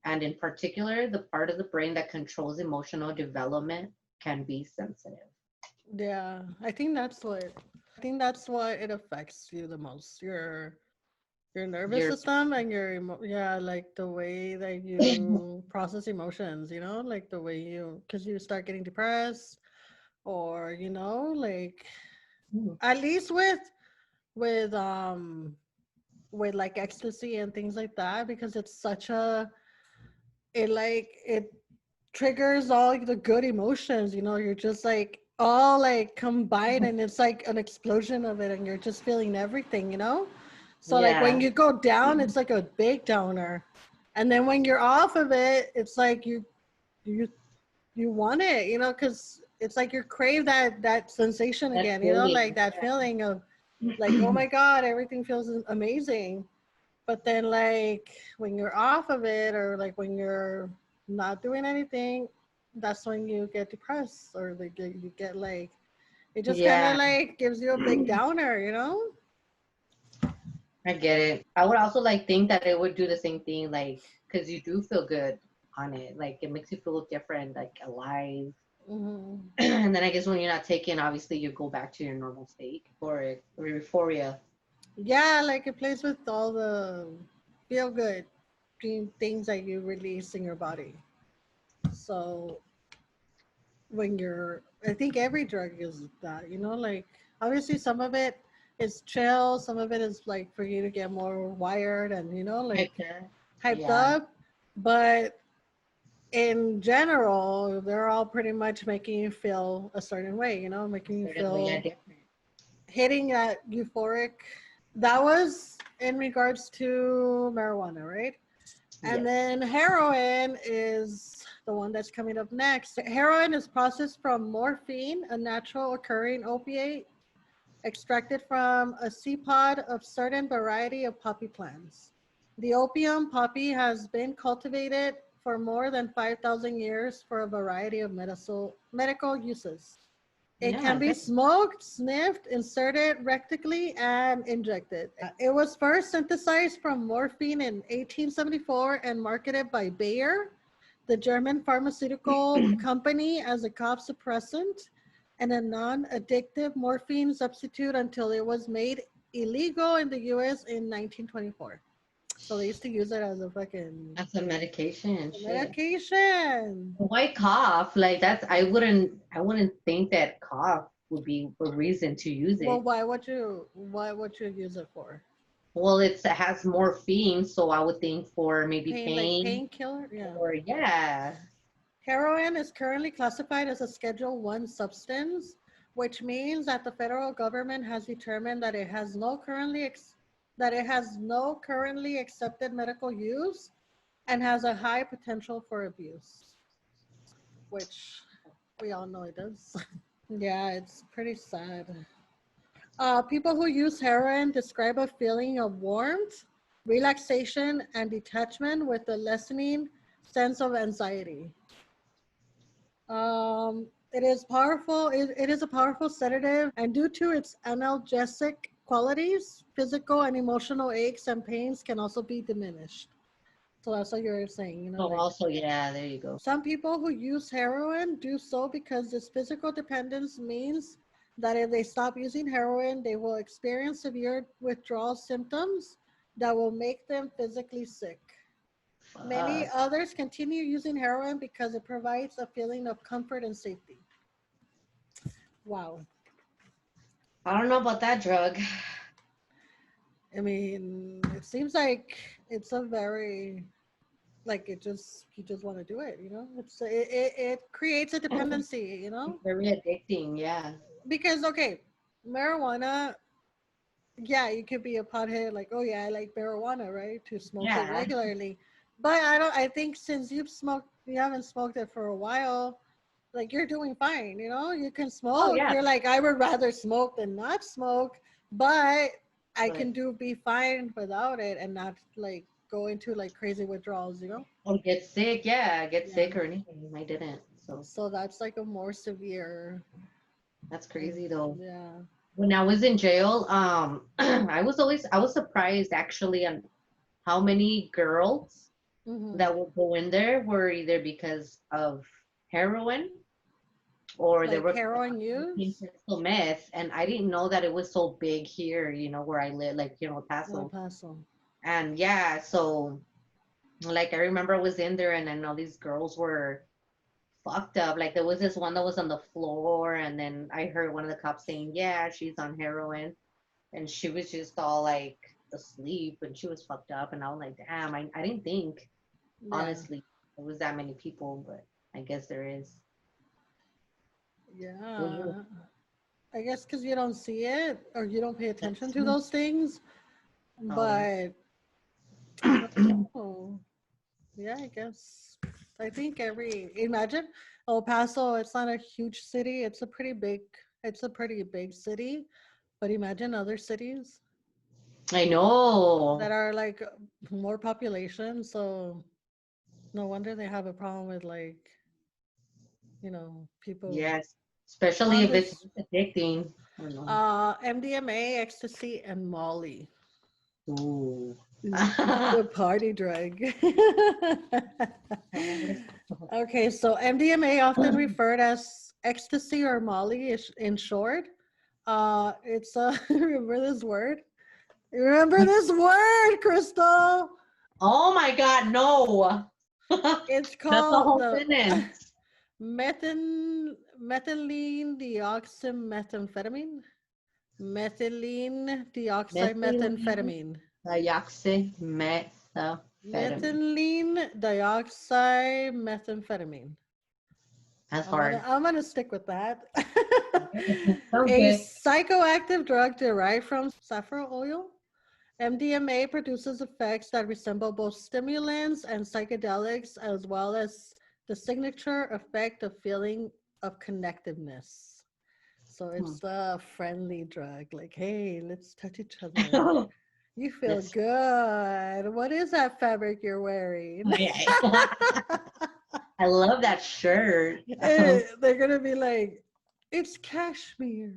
and in particular, the part of the brain that controls emotional development can be sensitive. Yeah, I think that's what it affects you the most. Your nervous Your system and yeah, like the way that you process emotions, like the way because you start getting depressed, or like at least with with like ecstasy and things like that, because it's such it triggers all the good emotions. You're just like all like combined, and it's like an explosion of it, and you're just feeling everything. So like when yeah, you go down, it's like a big downer, and then when you're off of it, it's like you you want it, because it's like you crave that sensation that again, feeling. like that feeling of like, oh my God, everything feels amazing. But then like when you're off of it, or like when you're not doing anything, that's when you get depressed, or like you get like, it just kind of Yeah, like gives you a big downer. I get it. I would also like think that it would do the same thing, like, because you do feel good on it. Like, it makes you feel different, like alive. Hmm. And then I guess when you're not taking, obviously you go back to your normal state or euphoria. Yeah, like it plays with all the feel good things that you release in your body. So when I think every drug is that, like obviously some of it is chill, some of it is like for you to get more wired and, like Okay. hyped Yeah, up. But in general, they're all pretty much making you feel a certain way, making you certainly, yeah, feel different. hitting that euphoric. That was in regards to marijuana, right? And Yes. then heroin is the one that's coming up next. Heroin is processed from morphine, a natural occurring opiate extracted from a seed pod of certain variety of poppy plants. The opium poppy has been cultivated for more than 5,000 years for a variety of medical uses. It Yeah, can be smoked, sniffed, inserted rectally, and injected. It was first synthesized from morphine in 1874 and marketed by Bayer, the German pharmaceutical company, as a cough suppressant and a non-addictive morphine substitute until it was made illegal in the US in 1924. So they used to use it as a fucking that's a medication and shit. medication. Why cough? Like I wouldn't think that cough would be a reason to use Well, it. why would you use it for? Well, it has morphine, so I would think for maybe Like pain painkiller? Yeah. or yeah. Heroin is currently classified as a Schedule 1 substance, which means that the federal government has determined that it has no currently accepted medical use and has a high potential for abuse, which we all know it does. Yeah, it's pretty sad. People who use heroin describe a feeling of warmth, relaxation, and detachment with a lessening sense of anxiety. It is powerful. It is a powerful sedative, and due to its analgesic qualities, physical and emotional aches and pains can also be diminished. So that's what you're saying, you know, So like also, yeah, there you go. some people who use heroin do so because this physical dependence means that if they stop using heroin, they will experience severe withdrawal symptoms that will make them physically sick. Many Fuck. others continue using heroin because it provides a feeling of comfort and safety. Wow. I don't know about that drug. I mean, it seems like it's a very like you just want to do it, you know? It creates a dependency, you know? Very addicting, yeah. Because okay, marijuana, yeah, you could be a pothead, like, oh yeah, I like marijuana, right? To smoke it Yeah. regularly. But I think since you haven't smoked it for a while, like you're doing fine, you know? You can Oh smoke. yeah. You're like, I would rather smoke than not smoke, but I But can be fine without it and not like go into like crazy withdrawals, you know? or get sick, yeah, get Yeah. sick or anything. I didn't. So So that's like a more severe, that's crazy though. yeah. When I was in jail, I was surprised actually on how many girls Hmm. that would go in there were either because of heroin or they Like were heroin using use. crystal meth. And I didn't know that it was so big here, where I live, like, El Paso. Paso. And yeah, so like I remember I was in there and then all these girls were fucked up. Like there was this one that was on the floor, and then I heard one of the cops saying, "Yeah, she's on heroin," and she was just all like asleep and she was fucked up. And I was like, "Damn, I didn't think Yeah. honestly there was that many people, but I guess there is." Yeah. I guess because you don't see it or you don't pay attention to Oh. those things. But I don't know. Yeah, I guess. I think imagine El Paso, it's not a huge city. It's a pretty big city. But imagine other cities I that know. are like more population. So no wonder they have a problem with like, people Yes, especially on if it's this addicting. I don't know. MDMA, ecstasy, and Molly. Ooh. The party drug. Okay, so MDMA, often referred as ecstasy or Molly in short. It's remember this word? Remember this word, Crystal? Oh my God, no. It's That's a called whole the sentence. methylene dioxymethamphetamine. Methylene Methylene dioxymethamphetamine. dioxymethamphetamine. Methylene dioxymethamphetamine. That's I'm gonna hard. I'm gonna stick with that. Sounds A good. psychoactive drug derived from saffron oil. MDMA produces effects that resemble both stimulants and psychedelics, as well as the signature effect of feeling of connectiveness. So Hmm. it's a friendly drug, like, hey, let's touch each other. You feel That's good. What is that fabric you're wearing? okay. I love that shirt. They're gonna be like, it's cashmere.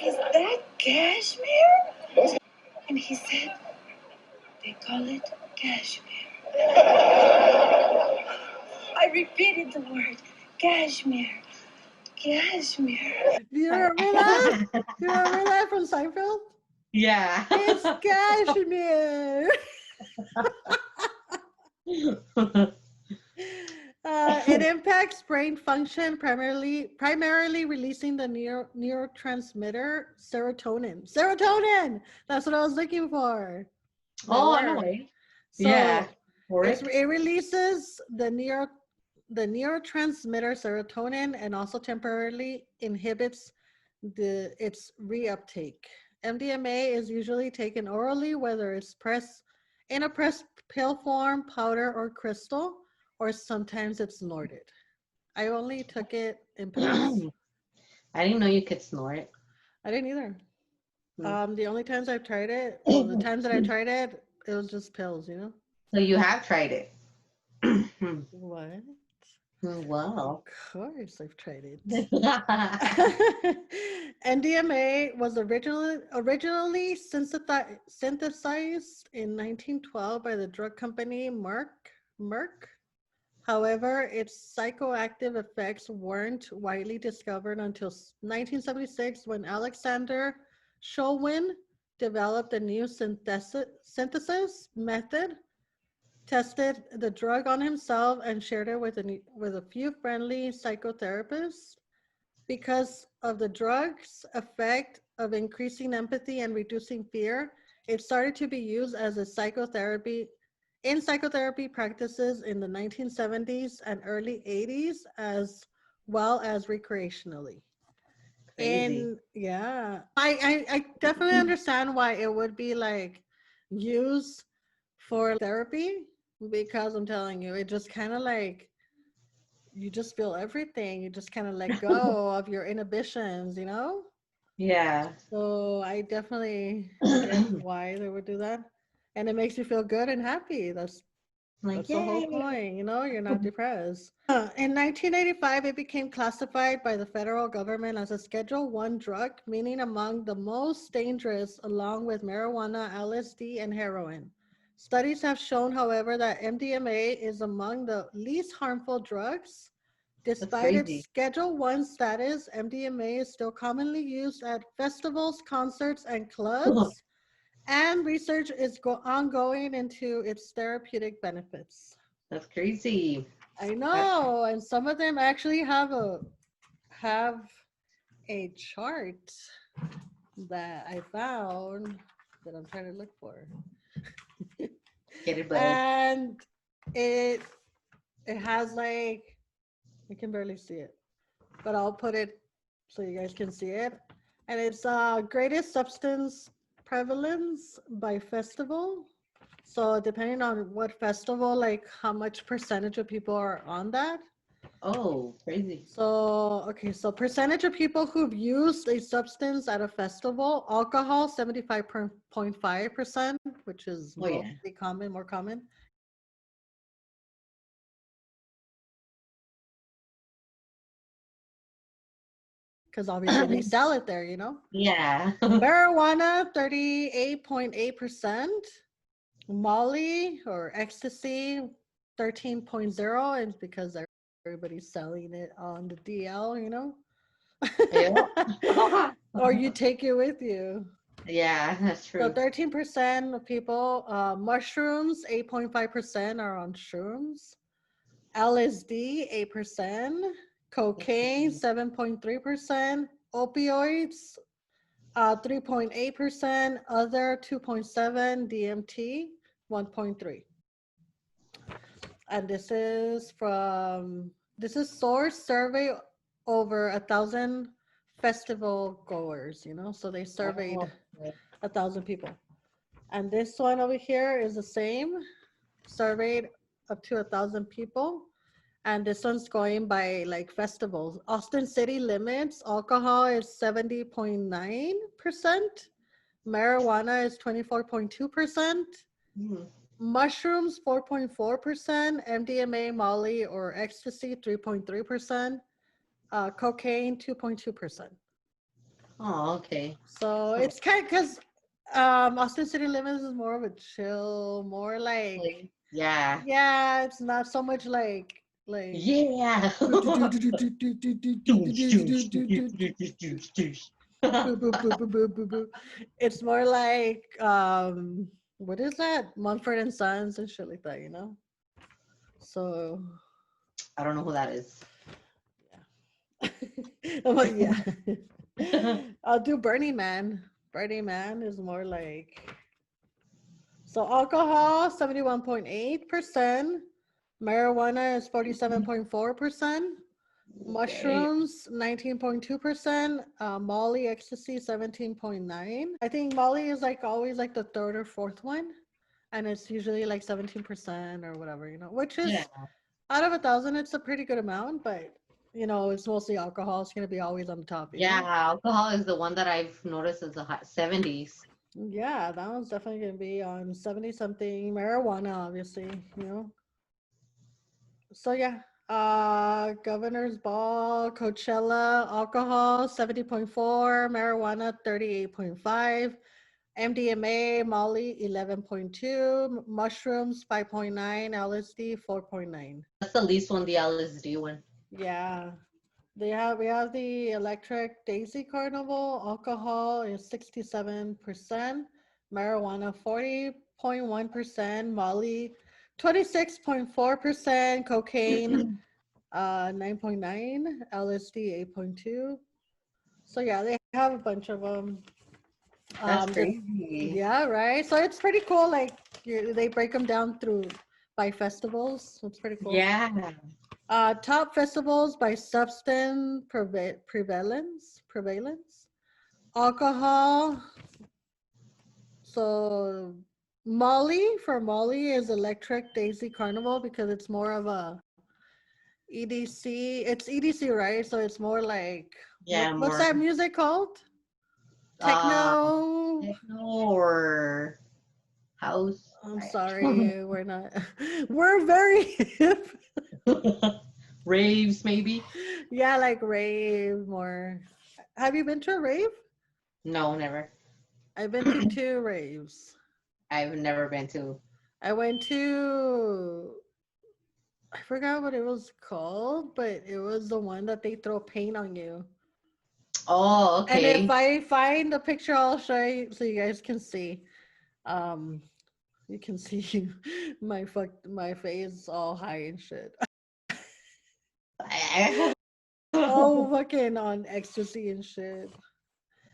Is that cashmere? And he said, they call it cashmere. I repeated the word cashmere. Cashmere. Do you remember that? Do you remember that from Seinfeld? Yeah. It's cashmere. It impacts brain function, primarily releasing the neurotransmitter serotonin. Serotonin. That's what I was looking for. That Oh, no word. way. Yeah. So Work. it releases the neurotransmitter serotonin and also temporarily inhibits its reuptake. MDMA is usually taken orally, whether it's pressed in a pressed pill form, powder, or crystal, or sometimes it's snorted. I only took it in pills. I didn't know you could snort. I didn't either. Hmm. The only times I've tried it, well, the times that I tried it, it was just pills, you know? So you have tried it. What? Of Wow. course I've tried it. NDMA was originally synthesized in 1912 by the drug company Merck. However, its psychoactive effects weren't widely discovered until 1976 when Alexander Shulwin developed a new synthesis method, tested the drug on himself, and shared it with a few friendly psychotherapists. Because of the drug's effect of increasing empathy and reducing fear, it started to be used as a psychotherapy practices in the 1970s and early 80s, as well as recreationally. Crazy. I definitely understand why it would be like used for therapy, because I'm telling you, it just kind of like you just feel everything. You just kind of let go of your inhibitions, you know? Yeah. So I definitely get why they would do that. And it makes you feel good and happy. Like, That's the whole yay. point, you know, you're not depressed. In 1985, it became classified by the federal government as a Schedule 1 drug, meaning among the most dangerous, along with marijuana, LSD, and heroin. Studies have shown, however, that MDMA is among the least harmful drugs. That's Despite its crazy. Schedule 1 status, MDMA is still commonly used at festivals, concerts, and clubs, and research is ongoing into its therapeutic benefits. That's crazy. I I, know, and some of them actually have a chart that I found that I'm trying to look for, get it, bud. and it it has like, I can barely see it, but I'll put it so you guys can see it. And it's greatest substance prevalence by festival. So depending on what festival, like how much percentage of people are on that. Oh, crazy. So, okay, so percentage of people who've used a substance at a festival, alcohol, 75.5%, which is Oh, yeah. more common. Because obviously they sell it there, you know? Yeah. Marijuana, 38.8%. Molly or ecstasy, 13.0, and because everybody's selling it on the DL, you know? Yeah. Or you take it with you. Yeah, that's So true. 13% of people, mushrooms, 8.5% are on shrooms. LSD, 8%. Cocaine, 7.3%. Opioids, 3.8%. Other, 2.7. DMT, 1.3. And this is source survey over 1,000 festival goers, you know, so they surveyed Oh, okay. 1,000 people. And this one over here is the same, surveyed up to 1,000 people. And this one's going by like festivals. Austin city limits alcohol is 70.9%. Marijuana is 24.2%. Hmm. Mushrooms, 4.4%. MDMA, Molly, or ecstasy, 3.3%. Cocaine, 2.2%. Oh, okay. So So, it's kind of because Austin City Limits is more of a chill, more like, yeah. yeah, it's not so much like Yeah. it's more like what is that? Mumford and Sons and shit like that, you know? So I don't know who that is. I'm like, yeah. I'll do Burning Man. Burning Man is more like, so alcohol 71.8%, marijuana is 47.4%, Mushrooms, 19.2%. Molly ecstasy, 17.9. I think Molly is like always like the third or fourth one. And it's usually like 17% or whatever, which Yeah. is out of 1,000, it's a pretty good amount, but it's mostly alcohol. It's gonna be always on the top, Yeah, alcohol is the one that I've noticed is the high 70s. Yeah, that one's definitely gonna be on 70 something. Marijuana, obviously. So yeah, Governor's Ball, Coachella, alcohol 70.4, marijuana 38.5, MDMA, Molly 11.2, mushrooms 5.9, LSD 4.9. That's the least one, the LSD one. Yeah. We have the Electric Daisy Carnival. Alcohol is 67%, marijuana 40.1%, Molly 26.4%, cocaine 9.9, LSD 8.2. So yeah, they have a bunch of them. That's Um, the, crazy. yeah, right. So it's pretty cool. Like they break them down through by festivals. So it's pretty cool. Yeah. Top festivals by substance prevalence. Alcohol. So Molly is Electric Daisy Carnival because it's more of a EDC. It's EDC, right? So it's more like Yeah, what's more that music called? uh Techno. techno or house. I'm sorry, we're not. We're very hip. Raves, maybe? Yeah, like rave more. Have you been to a rave? No, never. I've been to two raves. I've never been to. I went to I forgot what it was called, but it was the one that they throw paint on you. Oh, And if okay. I find the picture, I'll show you so you guys can see. Um, you can see my face all high and shit. All fucking on ecstasy and shit.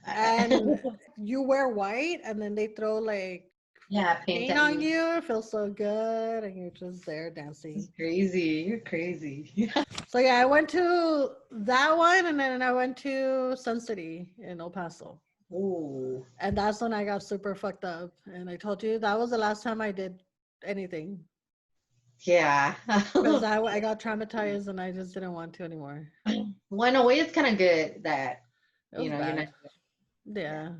And you wear white, and then they throw like Yeah, paint paint at on you. you. It feels so good, and you're just there dancing. It's crazy. You're crazy. So yeah, I went to that one, and then I went to Sun City in El Paso, Ooh. and that's when I got super fucked up. And I told you that was the last time I did anything Yeah. because I got traumatized and I just didn't want to anymore. Well, in a way, it's kind of good that, It was you're bad. not. Yeah,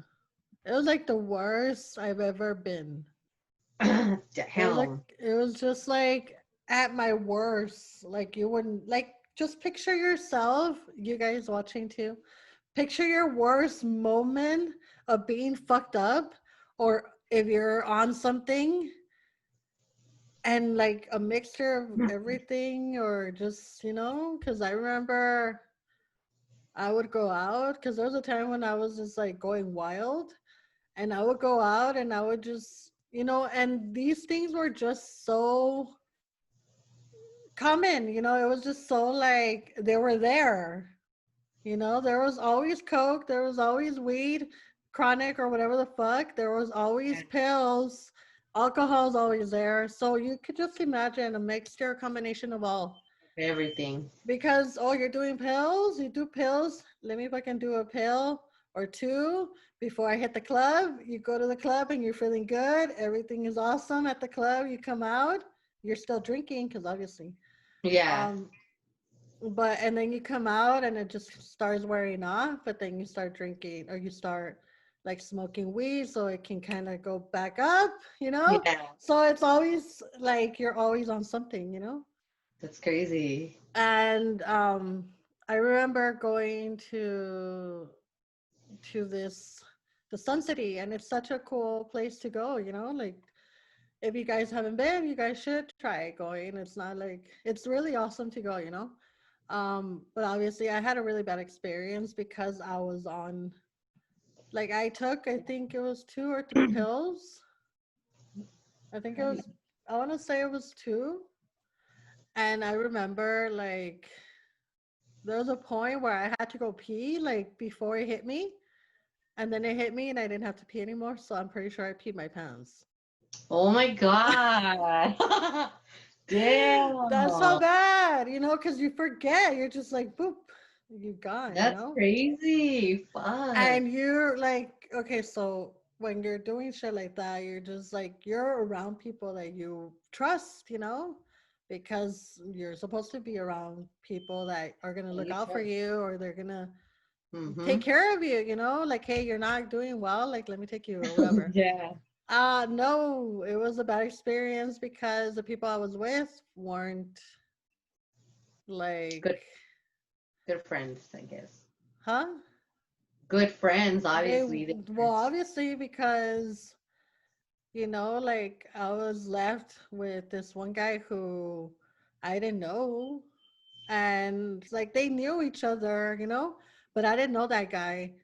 it was like the worst I've ever been. Yeah. It was like Damn. it was just like at my worst. Like you wouldn't like just picture yourself, you guys watching too. Picture your worst moment of being fucked up, or if you're on something and like a mixture of everything, or just, because I remember I would go out because there was a time when I was just like going wild, and I would go out and I would just, and these things were just so common, it was just so like they were there. There was always coke, there was always weed, chronic or whatever the fuck. There was always pills. Alcohol's always there. So you could just imagine a mixture, combination of all. Everything. Because you're doing pills, you do pills. Let me fucking do a pill or two before I hit the club. You go to the club and you're feeling good. Everything is awesome at the club. You come out, you're still drinking because obviously. Yeah. Um, but and then you come out and it just starts wearing off, but then you start drinking or you start like smoking weed so it can kind of go back up. Yeah. So it's always like you're always on something. That's crazy. And I remember going to the Sun City, and it's such a cool place to go. Like if you guys haven't been, you guys should try going. It's not like it's really awesome to go. But obviously I had a really bad experience because I was on, like, I think it was 2 or 3 pills. I think it was, I want to say it was two. And I remember like there was a point where I had to go pee like before it hit me. And then it hit me and I didn't have to pee anymore. So I'm pretty sure I peed my pants. Oh my God. Damn. That's so bad, you know, because you forget. You're just like, boop, you gone, you That's know? crazy. Fuck. And you're like, okay, so when you're doing shit like that, you're just like, you're around people that you trust, you know? Because you're supposed to be around people that are going to look You out for trust. you or they're going to take Mm-hmm. care of you, you know? Like, hey, you're not doing well. Like, let me take you or whatever. Yeah. No, it was a bad experience because the people I was with weren't like, Good good friends, I guess. huh? Good friends, They, obviously. They well, weren't. obviously, because, you know, like I was left with this one guy who I didn't know. And like they knew each other, you know, but I didn't know that guy.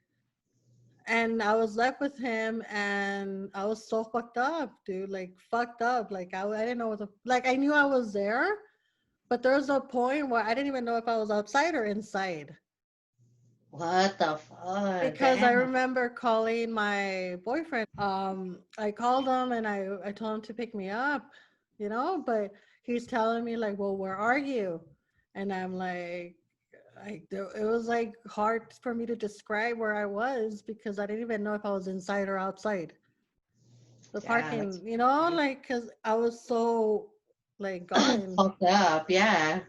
And I was left with him and I was so fucked up, dude. Like fucked up. Like I didn't know what the, like I knew I was there, but there was a point where I didn't even know if I was outside or inside. What the fuck? Because I Damn. remember calling my boyfriend. I called him and I told him to pick me up, you know, but he's telling me like, well, where are you? And I'm like, it was like hard for me to describe where I was because I didn't even know if I was inside or outside the Yeah, that's parking, you know, crazy. like because I was so like gone. Fucked up. Yeah.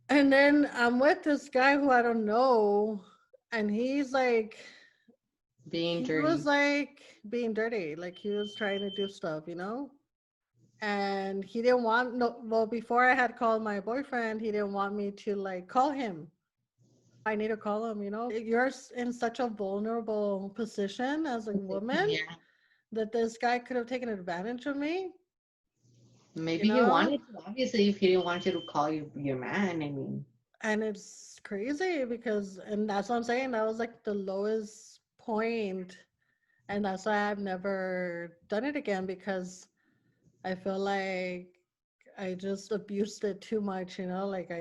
And then I'm with this guy who I don't know, and he's like, Being he was dirty. like being dirty, like he was trying to do stuff, you know. And he didn't want no. Well, before I had called my boyfriend, he didn't want me to like call him. I need to call him, you know. You're in such a vulnerable position as a woman Yeah. that this guy could have taken advantage of me, you Maybe he know. wanted to. Obviously, if he didn't want you to call your man, I mean, And it's crazy because, and that's what I'm saying. That was like the lowest point, and that's why I've never done it again because I feel like I just abused it too much, you know. Like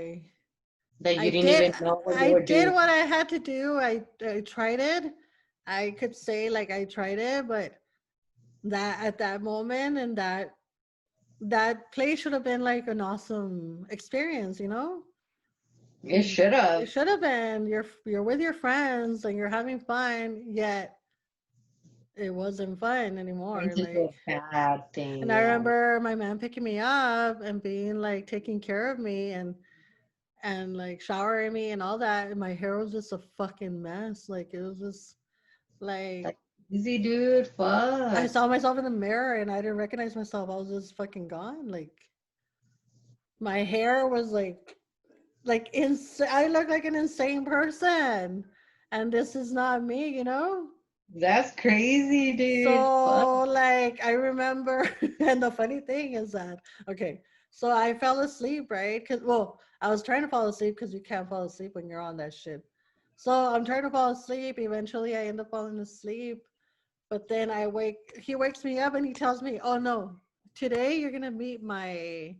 that I you didn't did, even know what you I were did doing. what I had to do. I tried it. I could say like I tried it, but that at that moment and that place should have been like an awesome experience, you know. It should It have. should have been you're with your friends and you're having fun, yet it wasn't fun Turned anymore. into Like, a bad thing. and I Yeah. remember my man picking me up and being like taking care of me and like showering me and all that. And my hair was just a fucking mess. Like it was just like That's easy, dude. I Fuck. saw myself in the mirror and I didn't recognize myself. I was just fucking gone. Like my hair was like I look like an insane person. And this is not me, you know? That's crazy, dude. Fuck. So like I remember and the funny thing is that okay, so I fell asleep, right? Cause well, I was trying to fall asleep because you can't fall asleep when you're on that shit. So I'm trying to fall asleep. Eventually I end up falling asleep. But then he wakes me up and he tells me, "Oh no, today you're gonna meet my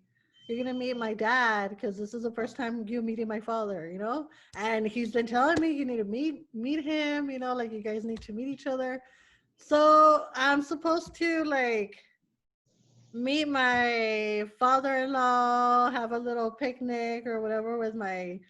dad because this is the first time you meeting my father, you know? And he's been telling me you need to meet him, you know, like you guys need to meet each other." So I'm supposed to like meet my father-in-law, have a little picnic or whatever with my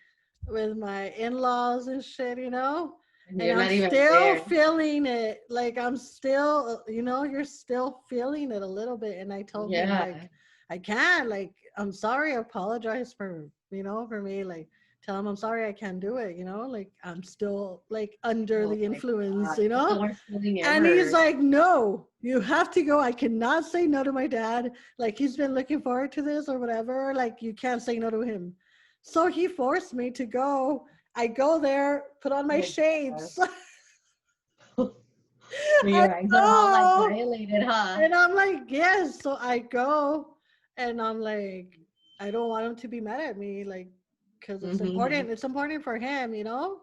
in-laws and shit, you know? And And you're I'm not even still there. feeling it. Like I'm still, you know, you're still feeling it a little bit. And I told him Yeah. like I can't, like I'm sorry, apologize for, you know, for me, like tell him I'm sorry I can't do it, you know, like I'm still like under Oh the my influence, God. you That's the know? worst feeling And he's ever. like, no, you have to go. I cannot say no to my dad. Like, he's been looking forward to this or whatever. Like, you can't say no to him. So he forced me to go. I go there, put on my Oh my shades. God. I Your eyes are all like go. dilated, huh? And I'm like, yes. So I go. And I'm like, I don't want him to be mad at me. Like, because it's Mm-hmm. important. It's important for him, you know?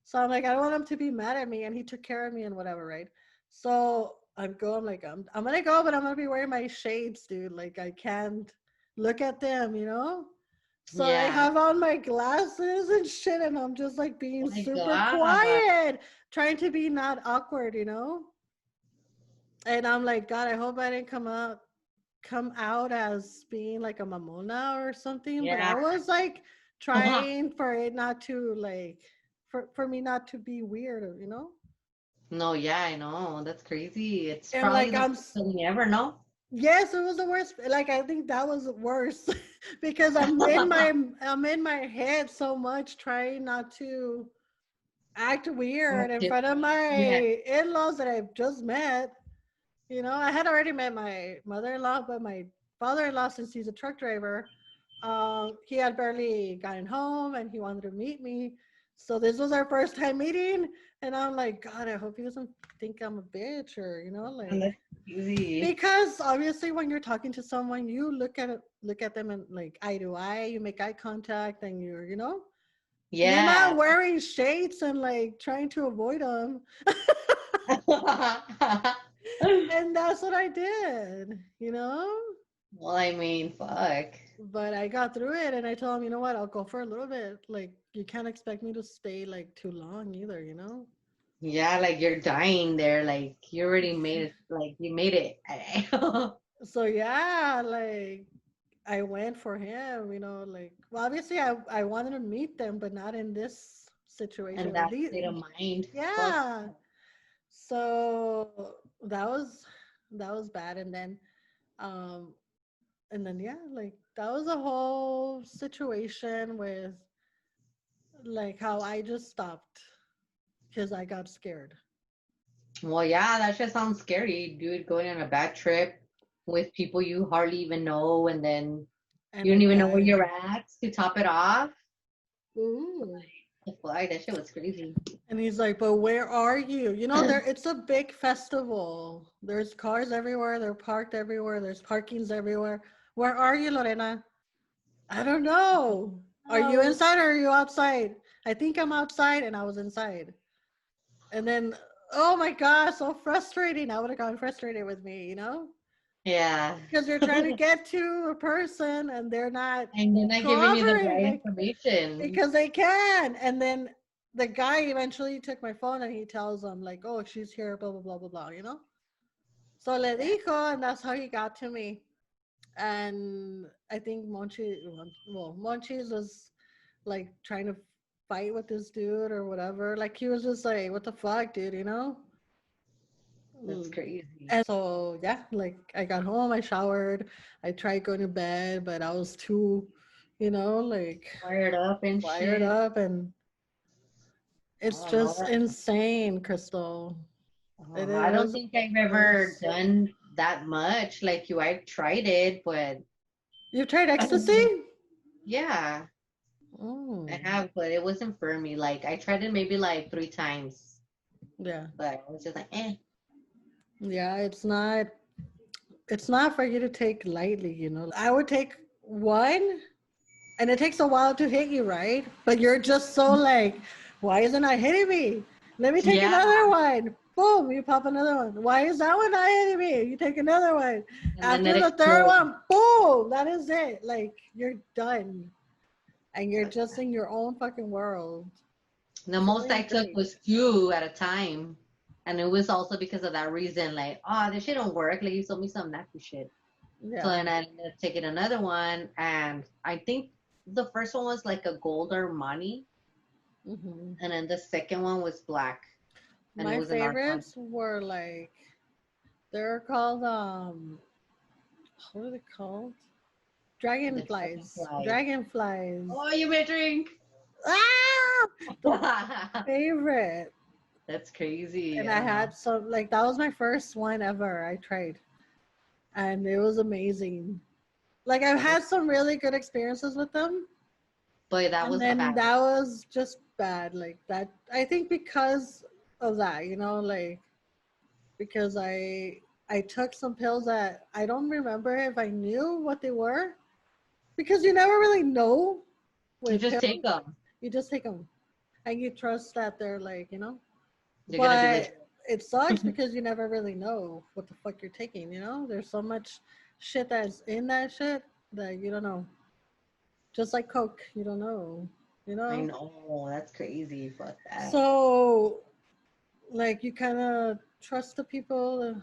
So I'm like, I don't want him to be mad at me. And he took care of me and whatever, right? So I go, I'm like, I'm gonna go, but I'm gonna be wearing my shades, dude. Like I can't look at them, you know? So I Yeah. have on my glasses and shit, and I'm just like Oh being my super God. quiet, trying to be not awkward, you know? And I'm like, God, I hope I didn't come out as being like a mamona or something, but I Yeah. was like trying for it not to like for me not to be weird, you know? No, yeah, I know. That's crazy. It's And probably like the worst feeling ever, no? yes, it was the worst. Like I think that was worse because I'm in my head so much trying not to act weird in front of Yeah. my in-laws that I've just met. You know, I had already met my mother-in-law, but my father-in-law, since he's a truck driver, he had barely gotten home and he wanted to meet me. So this was our first time meeting, and I'm like, God, I hope he doesn't think I'm a bitch or you know, And like that's crazy. because obviously when you're talking to someone, you look at them and like eye to eye, you make eye contact, and you know, you're not Yeah. wearing shades and like trying to avoid them. And that's what I did, you know? Well, I mean, fuck. But I got through it and I told him, you know what, I'll go for a little bit. Like, you can't expect me to stay like too long either, you know? Yeah, like you're dying there. Like you already made it. Like you made it. So, yeah, like, I went for him, you know, like, well, obviously I wanted to meet them, but not in this situation. And Or that these, state of mind. Fuck. yeah. So that was bad. Um, and then yeah, like that was a whole situation with like how I just stopped because I got scared. Well, yeah, that just sounds scary, dude. Going on a bad trip with people you hardly even know, and then And you a don't even know where guy, you're at to top it off. ooh, Why that shit was crazy. and he's like, "But where are you? You know, there it's a big festival. There's cars everywhere. They're parked everywhere. There's parkings everywhere. Where are you, Lorena? I don't know. Are you Oh, inside or are you outside? I think I'm outside, and I was inside. And then, oh my God, so frustrating. I would have gotten frustrated with me, you know? yeah. Because you're trying to get to a person and they're not And they're not giving you the cooperating right like, information. because they can. And then the guy eventually took my phone and he tells them, like, oh, she's here, blah, blah, blah, blah, blah, you know? So le dijo, and that's how he got to me. And I think Monchis was like trying to fight with this dude or whatever. Like he was just like, what the fuck, dude, you know? That's Mm. crazy. And so yeah, like I got home, I showered, I tried going to bed, but I was too, you know, like Wired up and wired shit. up, and I it's don't know. just insane, Crystal. It I don't is. think I've ever done that much like you. I've tried it, but You tried ecstasy? yeah, I Mm, have, but it wasn't for me. Like I tried it maybe like 3 times, yeah, but I was just like, eh. yeah. It's not for you to take lightly, you know. I would take one, and it takes a while to hit you, right? But you're just so like, why isn't it hitting me? Let me take Yeah, another one. Boom, you pop another one. Why is that one not hitting me? You take another one. and then it After the third explodes. one, boom, that is it. Like you're done. And you're just in your own fucking world. The most I Feeling took great. was 2 at a time, and it was also because of that reason. Like, oh, this shit don't work. Like you sold me some nasty shit. So Yeah. then I ended up taking another one, and I think the first one was like a gold or money, Hmm. and then the second one was black, and it My was a narcotic. favorites were like they're called what are they called? The Dragonflies. dragonfly. Dragonflies. Oh, you may drink. Ah, the favorite. That's crazy. And I I don't know. had some like that was my first one ever I tried, and it was amazing. Like I've had some really good experiences with them, But that and was then bad. that was just bad. Like that, I think because of that, you know, like because I took some pills that I don't remember if I knew what they were because you never really know You with just take pills. them. You just take them and you trust that they're like, you know. You're gonna do the But trick. it sucks because you never really know what the fuck you're taking, you know? There's so much shit that's in that shit that you don't know. Just like Coke, you don't know, you I know? know. That's crazy. Fuck that. So, like, you kind of trust the people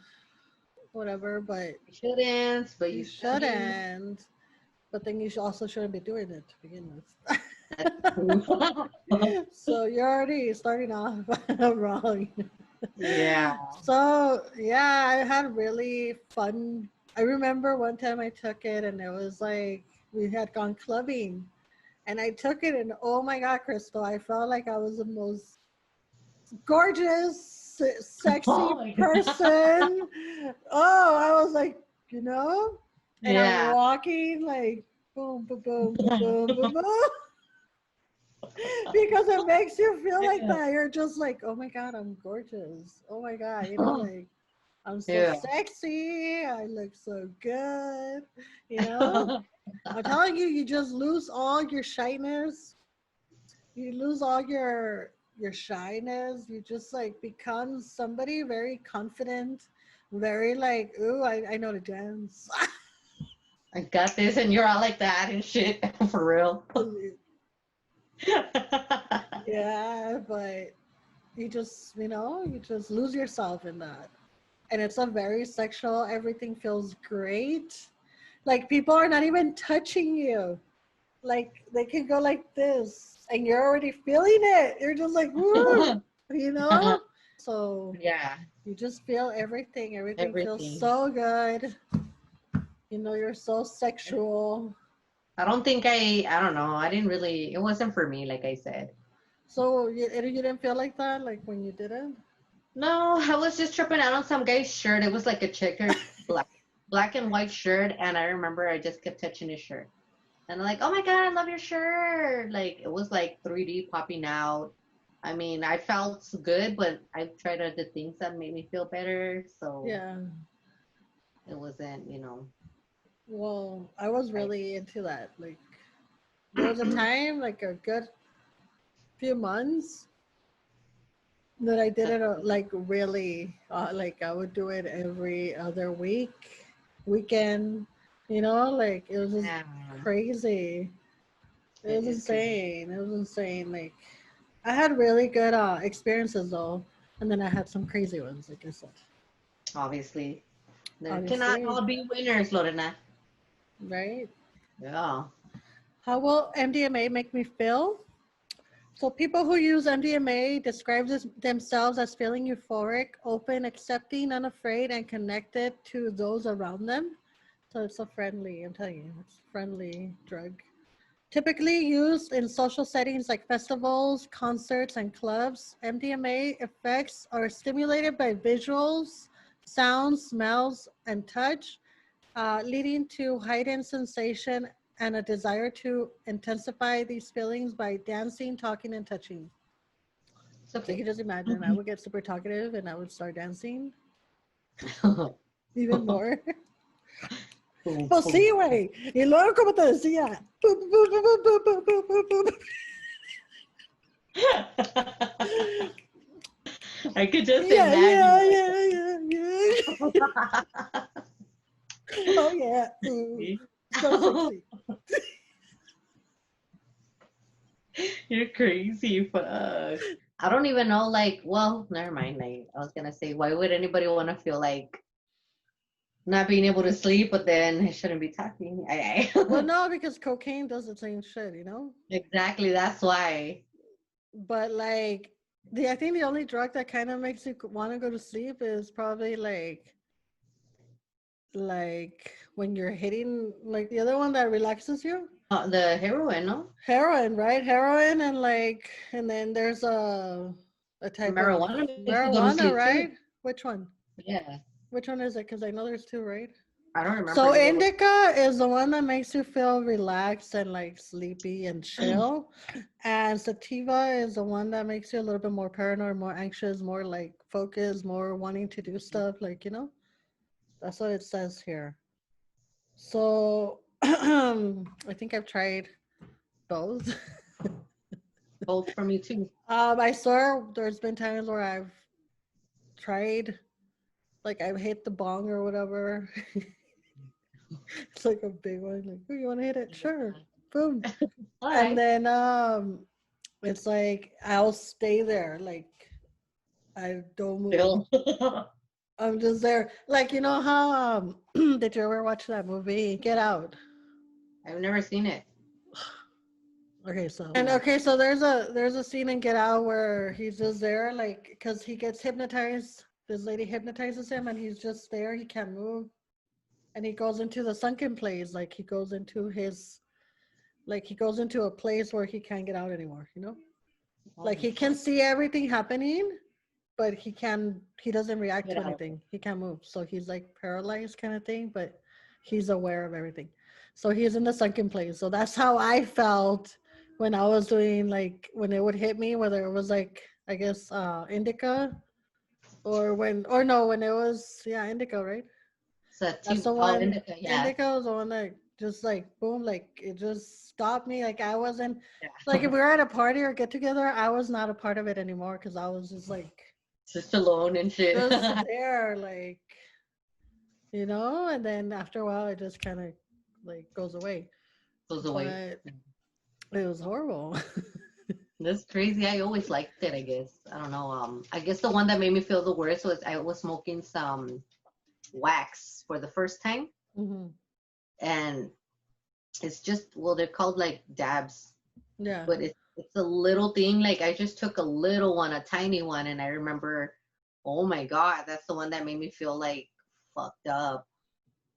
whatever, but You shouldn't, but you you study. shouldn't. But then also shouldn't be doing it to begin with. So you're already starting off wrong. Yeah. So yeah, I had really fun. I remember one time I took it and it was like we had gone clubbing and I took it and oh my God, Crystal, I felt like I was the most gorgeous, sexy Oh my God. person. Oh, I was like, you know, and I'm Yeah. walking like boom, boom, boom, boom, boom, boom, boom. Because it makes you feel like Yeah. that. You're just like, oh my God, I'm gorgeous. Oh my God, you know, like I'm so Yeah. sexy. I look so good. You know, I'm telling you, you just lose all your shyness. You lose all your shyness. You just like become somebody very confident, very like, ooh, I know to dance. I got this, and you're all like that and shit. For real. Yeah, but you just lose yourself in that. And it's a very sexual, everything feels great. Like people are not even touching you. Like they can go like this and you're already feeling it. You're just like, woo, you know? So Yeah. you just feel everything. Everything feels Everything. so good. You know, you're so sexual. I don't think I don't know. I didn't really, it wasn't for me, like I said. So you didn't feel like that, like when you did it? No, I was just tripping out on some guy's shirt. It was like a checkered black and white shirt, and I remember I just kept touching his shirt. And I'm like, oh my God, I love your shirt. Like it was like 3D popping out. I mean, I felt good, but I've tried other things that made me feel better. So Yeah. it wasn't, Well, I was I, really into that. Like there was a time, like a good few months that I did it like really like I would do it every other weekend, like it was just yeah, crazy. It it was is crazy. insane. It was insane. Like I had really good experiences though, and then I had some crazy ones, like I said. Obviously, there cannot Obviously, all be winners, Lorena. right? Yeah. How will MDMA make me feel? So people who use MDMA describe themselves as feeling euphoric, open, accepting, unafraid, and connected to those around them. So it's a friendly, I'm telling you, it's a friendly drug. Typically used in social settings like festivals, concerts, and clubs, MDMA effects are stimulated by visuals, sounds, smells, and touch, leading to heightened sensation and a desire to intensify these feelings by dancing, talking, and touching. It's So you okay. can just imagine I would get super talkative and I would start dancing even more. Boom, Pues boom. sí, güey. Y luego, como te decía, pu, pu, pu, pu, pu, pu, pu, pu, pu, pu. I could just Yeah, imagine yeah, like yeah, yeah, yeah. Oh, yeah. Ooh, so sexy. You're crazy. Fuck. I don't even know, like, well, never mind. Like, I was gonna say, why would anybody want to feel like not being able to sleep, but then I shouldn't be talking? Well, no, because cocaine does the same shit, Exactly. That's why. But like, I think the only drug that kind of makes you want to go to sleep is probably like when you're hitting like the other one that relaxes you. The heroin, no? Heroin, right? Heroin and then there's a type of Marijuana makes you go to marijuana, sleep too. right? Which one? Yeah. Which one is it? Because I know there's two, right? I don't remember So any of indica is the one that makes you feel relaxed and like sleepy and chill. And sativa is the one that makes you a little bit more paranoid, more anxious, more like focused, more wanting to do stuff. That's what it says here. So I think I've tried both. both from you too. I swear there's been times where I've tried, like I've hit the bong or whatever. It's like a big one. Like, oh, you want to hit it? Sure. Boom. All And right. then it's like I'll stay there. Like I don't move. Still. I'm just there. Like, you know how did you ever watch that movie Get Out? I've never seen it. Okay, so there's a scene in Get Out where he's just there, like, because he gets hypnotized. This lady hypnotizes him, and he's just there. He can't move, and he goes into the sunken place. Like he goes into a place where he can't get out anymore. Like he can see everything happening, but he doesn't react Get to out. anything. He can't move. So he's like paralyzed kind of thing, but he's aware of everything. So he's in the sunken place. So that's how I felt when I was doing, like, when it would hit me, whether it was like, I guess indica, when it was, yeah, indica, right? That's the one. Indica, yeah. Indica was the one that just like boom, like it just stopped me. Like I wasn't Yeah. like, if we were at a party or get together, I was not a part of it anymore because I was just like Just alone and shit. just there, like, and then after a while it just kind of like goes away. Goes away. But it was horrible. That's crazy. I always liked it, I guess. I don't know. I guess the one that made me feel the worst was I was smoking some wax for the first time. Hmm. And it's just, well, they're called like dabs. Yeah. But it's a little thing. Like I just took a little one, a tiny one, and I remember, oh my God, that's the one that made me feel like fucked up.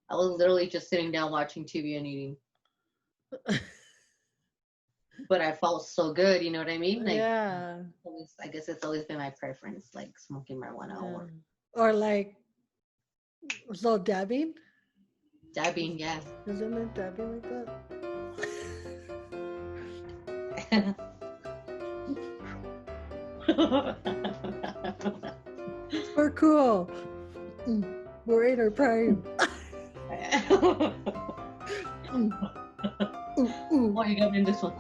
I was literally just sitting down watching TV and eating. But I felt so good, you know what I mean? Like, yeah. I guess it's always been my preference, like smoking marijuana or like, so dabbing. Dabbing, yeah. Isn't it dabbing like that? We're cool. We're in our prime. Oh, you got me in this one.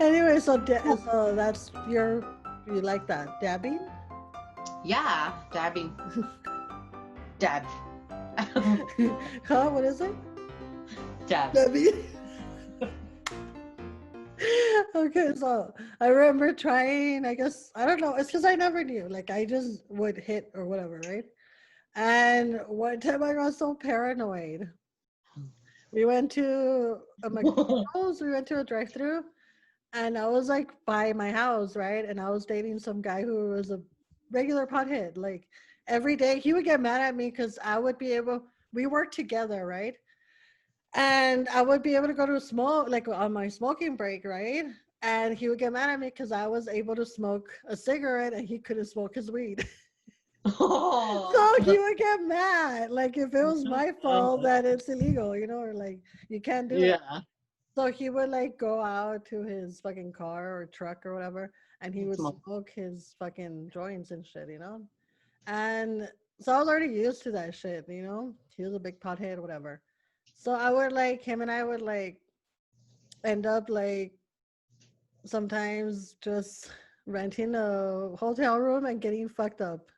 Anyway, so that's you like that dabbing? Yeah, dabbing. Dab. Huh? What is it? Dab. Dabbing. Okay, so I remember trying, I guess, I don't know, it's because I never knew. Like, I just would hit or whatever, right? And one time I got so paranoid. We went to a McDonald's, we went to a drive-thru, and I was like by my house, right? And I was dating some guy who was a regular pothead. Like every day he would get mad at me because we worked together, right? And I would be able to go to smoke, like on my smoking break, right? And he would get mad at me because I was able to smoke a cigarette and he couldn't smoke his weed. So he would get mad, like if it was my fault that it's illegal, or like you can't do it. So he would like go out to his fucking car or truck or whatever, and he would smoke his fucking joints and shit, And so I was already used to that shit, He was a big pothead, whatever. So I would like him and I would like end up like sometimes just renting a hotel room and getting fucked up.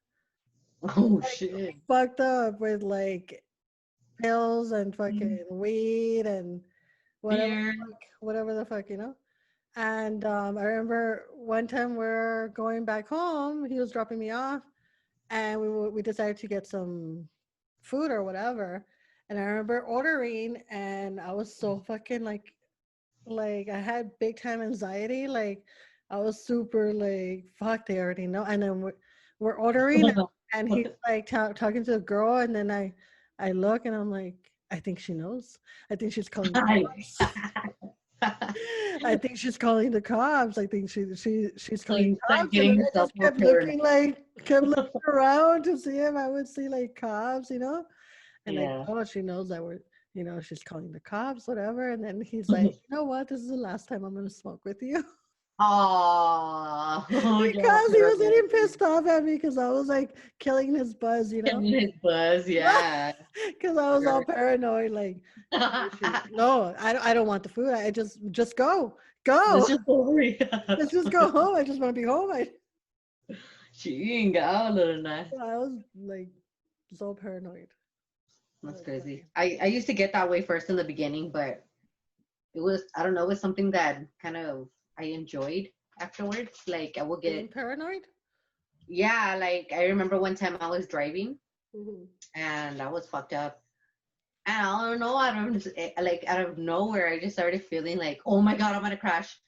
Oh shit. Fucked up with like pills and fucking weed and whatever the fuck, And I remember one time we're going back home, he was dropping me off, and we decided to get some food or whatever. And I remember ordering, and I was so fucking like I had big time anxiety. Like I was super like, fuck, they already know. And then we're ordering, and he's like talking to the girl, and then I look and I'm like, I think she knows. I think she's calling the cops. I think she's calling the cops. I think she's calling the cops. Getting And I just kept looking around to see if I would see like cops, And like, oh, she knows that we're, she's calling the cops, whatever. And then he's like, you know what? This is the last time I'm gonna smoke with you. Oh, because he was getting pissed off at me because I was like killing his buzz, Killing his buzz, yeah. Because I was all paranoid, like, no, I don't want the food. I just go. Let's just go home. Let's just go home. I just want to be home. I was like so paranoid. That's crazy. I used to get that way first in the beginning, but it was, I don't know, it was something that kind of I enjoyed afterwards. Like I will get paranoid. Yeah, like I remember one time I was driving Mhm. and I was fucked up. And I don't know, out of nowhere, I just started feeling like, oh my God, I'm gonna crash.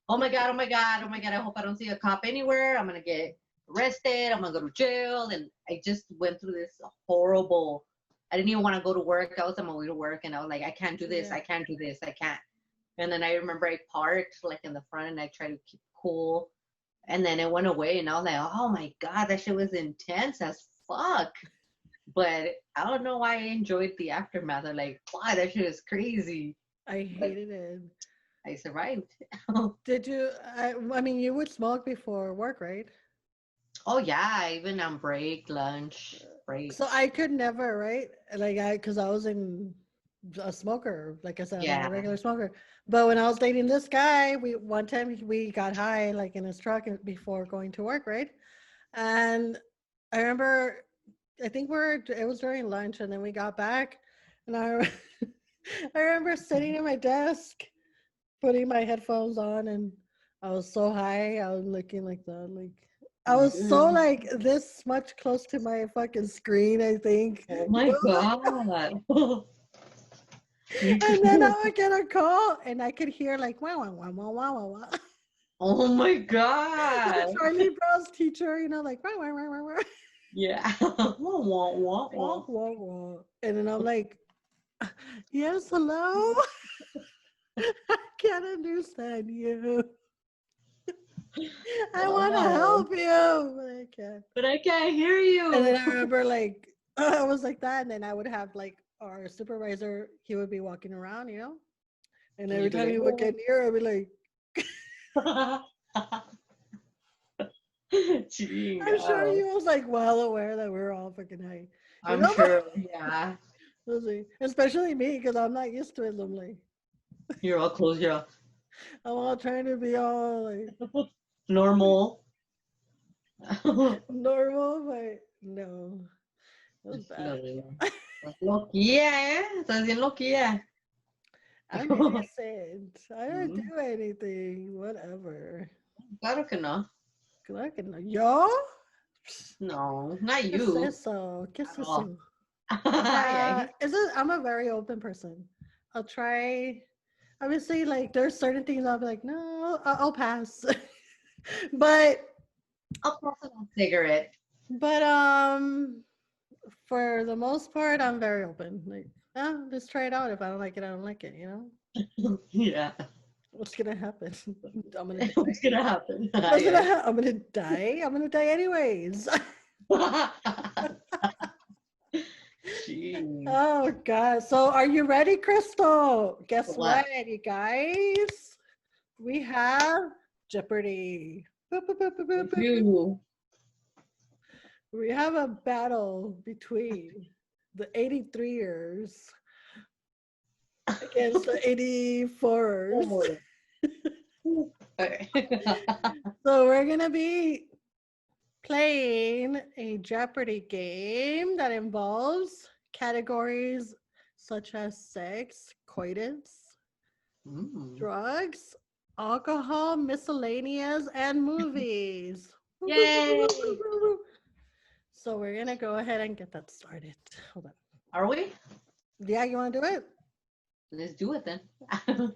Oh my God, oh my God, oh my God, I hope I don't see a cop anywhere. I'm gonna get arrested, I'm gonna go to jail. And I just went through this horrible, I didn't even want to go to work. I was on my way to work and I was like, I can't do this, Yeah. I can't do this, I can't. And then I remember I parked like in the front and I tried to keep cool. And then it went away and I was like, oh my God, that shit was intense as fuck. But I don't know why I enjoyed the aftermath. I'm like, wow, that shit is crazy. I But hated it. I survived. Did you? I mean, you would smoke before work, right? Oh yeah, even on break, lunch, So breaks. I could never, right? Like because I was in a smoker. Like I said, I'm not a Yeah. regular smoker. But when I was dating this guy, we one time we got high like in his truck before going to work, right? And I remember, I think it was during lunch, and then we got back, and I remember sitting at my desk, putting my headphones on, and I was so high, I was looking like that, like I was so Mhm. like this much close to my fucking screen, I think. Oh my God. You And then could. I would get a call, and I could hear like wow wow wow wow wow wow. Wow. Oh my The God. Charlie Brown's teacher, like wow wow wow wow wow. Yeah. Wah, wah, wah, Wah, wah. wah, wah. And then I'm like, yes, hello. I can't understand you. I want to Wow. help you, but I can't. But I can't hear And then you. I remember like I was like that, and then I would have like our supervisor. He would be walking around, and And every you'd be time like, he would get near, I'd be like, oh. I'm sure he Chingo. was like well aware that we were all fucking high, you I'm know. sure. Yeah. Especially me because I'm not used to it. I'm like, You're all close your I'm all trying to be all like normal. normal, but no, it was bad. Estás loquilla, ¿eh? Estás bien loquilla. I'm innocent. I don't Mm, do anything. Whatever. claro que no. Claro que no. ¿Yo? No, not ¿Qué es you eso? ¿Qué es at all. eso? Ay, ay. I'm a very open person. I'll try. Obviously, like there's certain things I'll be like, no, I'll pass. but I'll pass it on cigarette. but for the most part, I'm very open. Like, let's try it out. If I don't like it, I don't like it. Yeah. What's gonna happen? I'm gonna What's die. gonna happen? What's Ay, gonna ay. happen? I'm gonna die. I'm gonna die anyways. Jeez. Oh God. So are you ready, Crystal? Guess What? what, you guys? We have Jeopardy. Boop, boop, boop, boop, boop, boop. You. We have a battle between the 83ers against the 84ers. So we're gonna be playing a Jeopardy game that involves categories such as sex, coitus, Mm. drugs, alcohol, miscellaneous, and movies. Yay! So we're gonna go ahead and get that started. Hold on. Are we? Yeah, you want to do it? Let's do it then.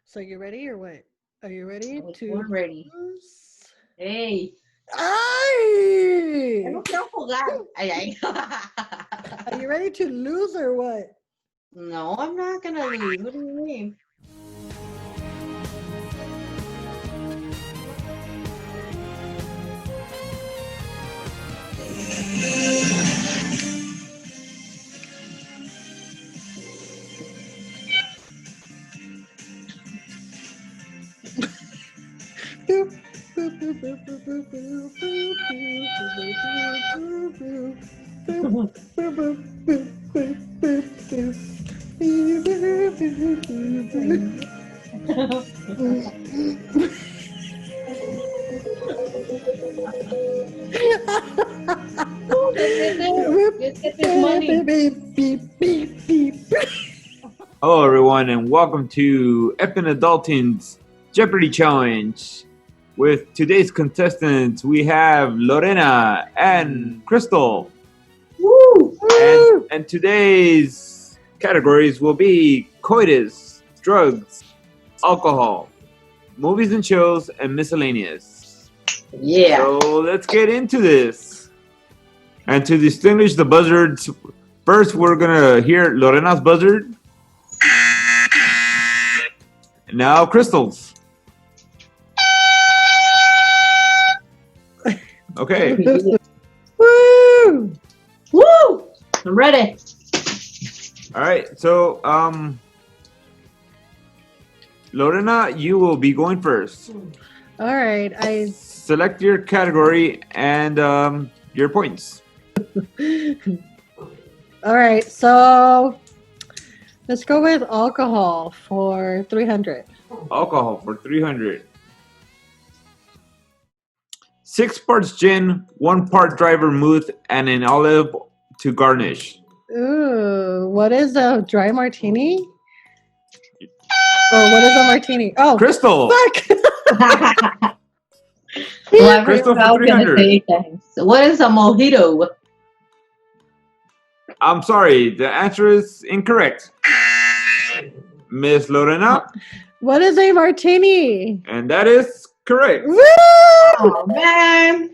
So you ready or what? Are you ready We're to ready. lose? Hey. Ay! Yo no quiero jugar. Ay, ay. Are you ready to lose or what? No, I'm not gonna lose. What do you mean? Boop, boop, boop, boop, boop, boop, boop, boop, boop, boop, boop, boop, boop, boop, boop, boop, boop. Boop, boop, boop, boop, boop. Let's get this money. Beep, beep, beep, beep. Hello, everyone, and welcome to Eppin Adulting's Jeopardy Challenge. with today's contestants. We have Lorena and Crystal. Woo! And today's categories will be coitus, drugs, alcohol, movies and shows, and miscellaneous. Yeah. So let's get into this. And to distinguish the buzzards, first we're gonna hear Lorena's buzzard. Now Crystal's. Okay. Woo! Woo! I'm ready. All right. So, Lorena, you will be going first. All right. Select your category and your points. All right. So let's go with alcohol for 300. Alcohol for 300. 6 parts gin, 1 part dry vermouth, and an olive to garnish. Ooh, what is a dry martini? Or what is a martini? Oh, Crystal. fuck! Well, I Crystal forgot for I was gonna 300. say things. What is a mojito? I'm sorry, the answer is incorrect. Miss Lorena, What is a martini? and that is correct. Woo! Oh man.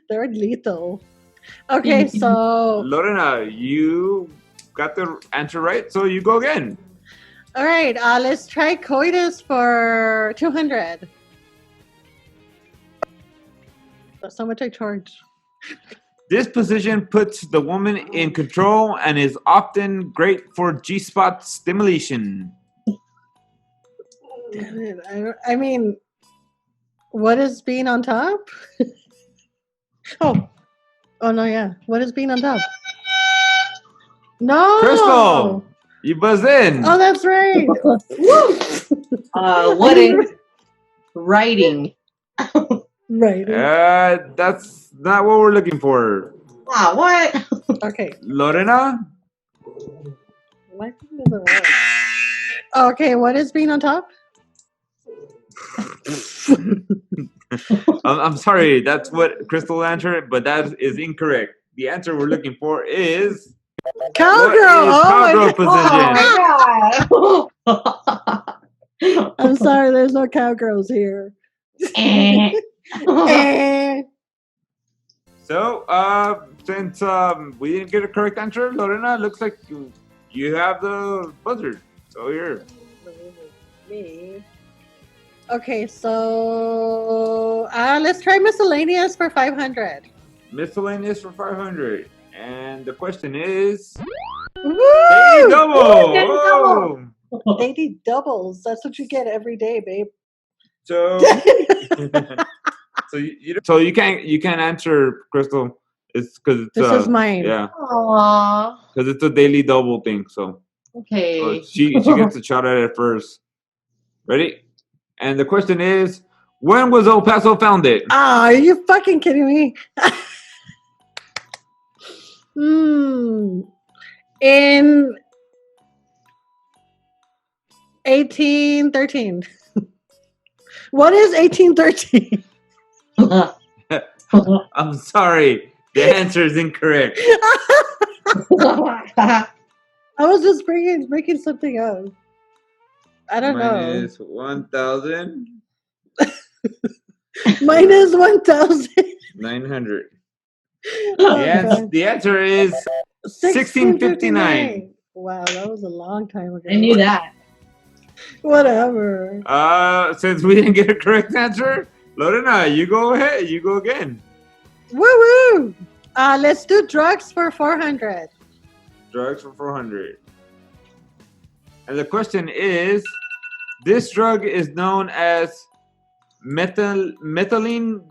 They're lethal. Okay, so Lorena, you got the answer right, so you go again. all right, let's try coitus for 200. That's how much I charge. This position puts the woman in control and is often great for G-spot stimulation. Damn it! I mean, what is being on top? oh no, yeah. What is being on top? No, Crystal, you buzz in. Oh, that's right. What is writing? Right. That's not what we're looking for. Ah, what? Okay. Lorena, My thing doesn't work. Okay, what is being on top? I'm sorry, that's what Crystal answered, but that is incorrect. The answer we're looking for is Cowgirl. cowgirl my position. God. I'm sorry, there's no cowgirls here. Eh. So, since we didn't get a correct answer, Lorena, looks like you have the buzzard. So here. Me. Okay, so let's try miscellaneous for 500. Miscellaneous for 500. And the question is Woo! Daily Double! Daily Double! Whoa! Daily doubles. That's what you get every day, babe. So so you can't answer, Crystal. It's because This is mine. Yeah, Aww. because it's a daily double thing. So Okay. she gets a shot at it first. Ready? And the question is, when was El Paso founded? Are you fucking kidding me? In 1813. What is 1813? I'm sorry, the answer is incorrect. I was just breaking something up. I don't know. Minus 1,000. Minus 1,000. 900. Oh, The answer is 1659. Wow, that was a long time ago. I knew that. Whatever. Since we didn't get a correct answer, Lorena, you go ahead. You go again. Woo woo! Let's do drugs for 400. Drugs for 400. And the question is, this drug is known as methylene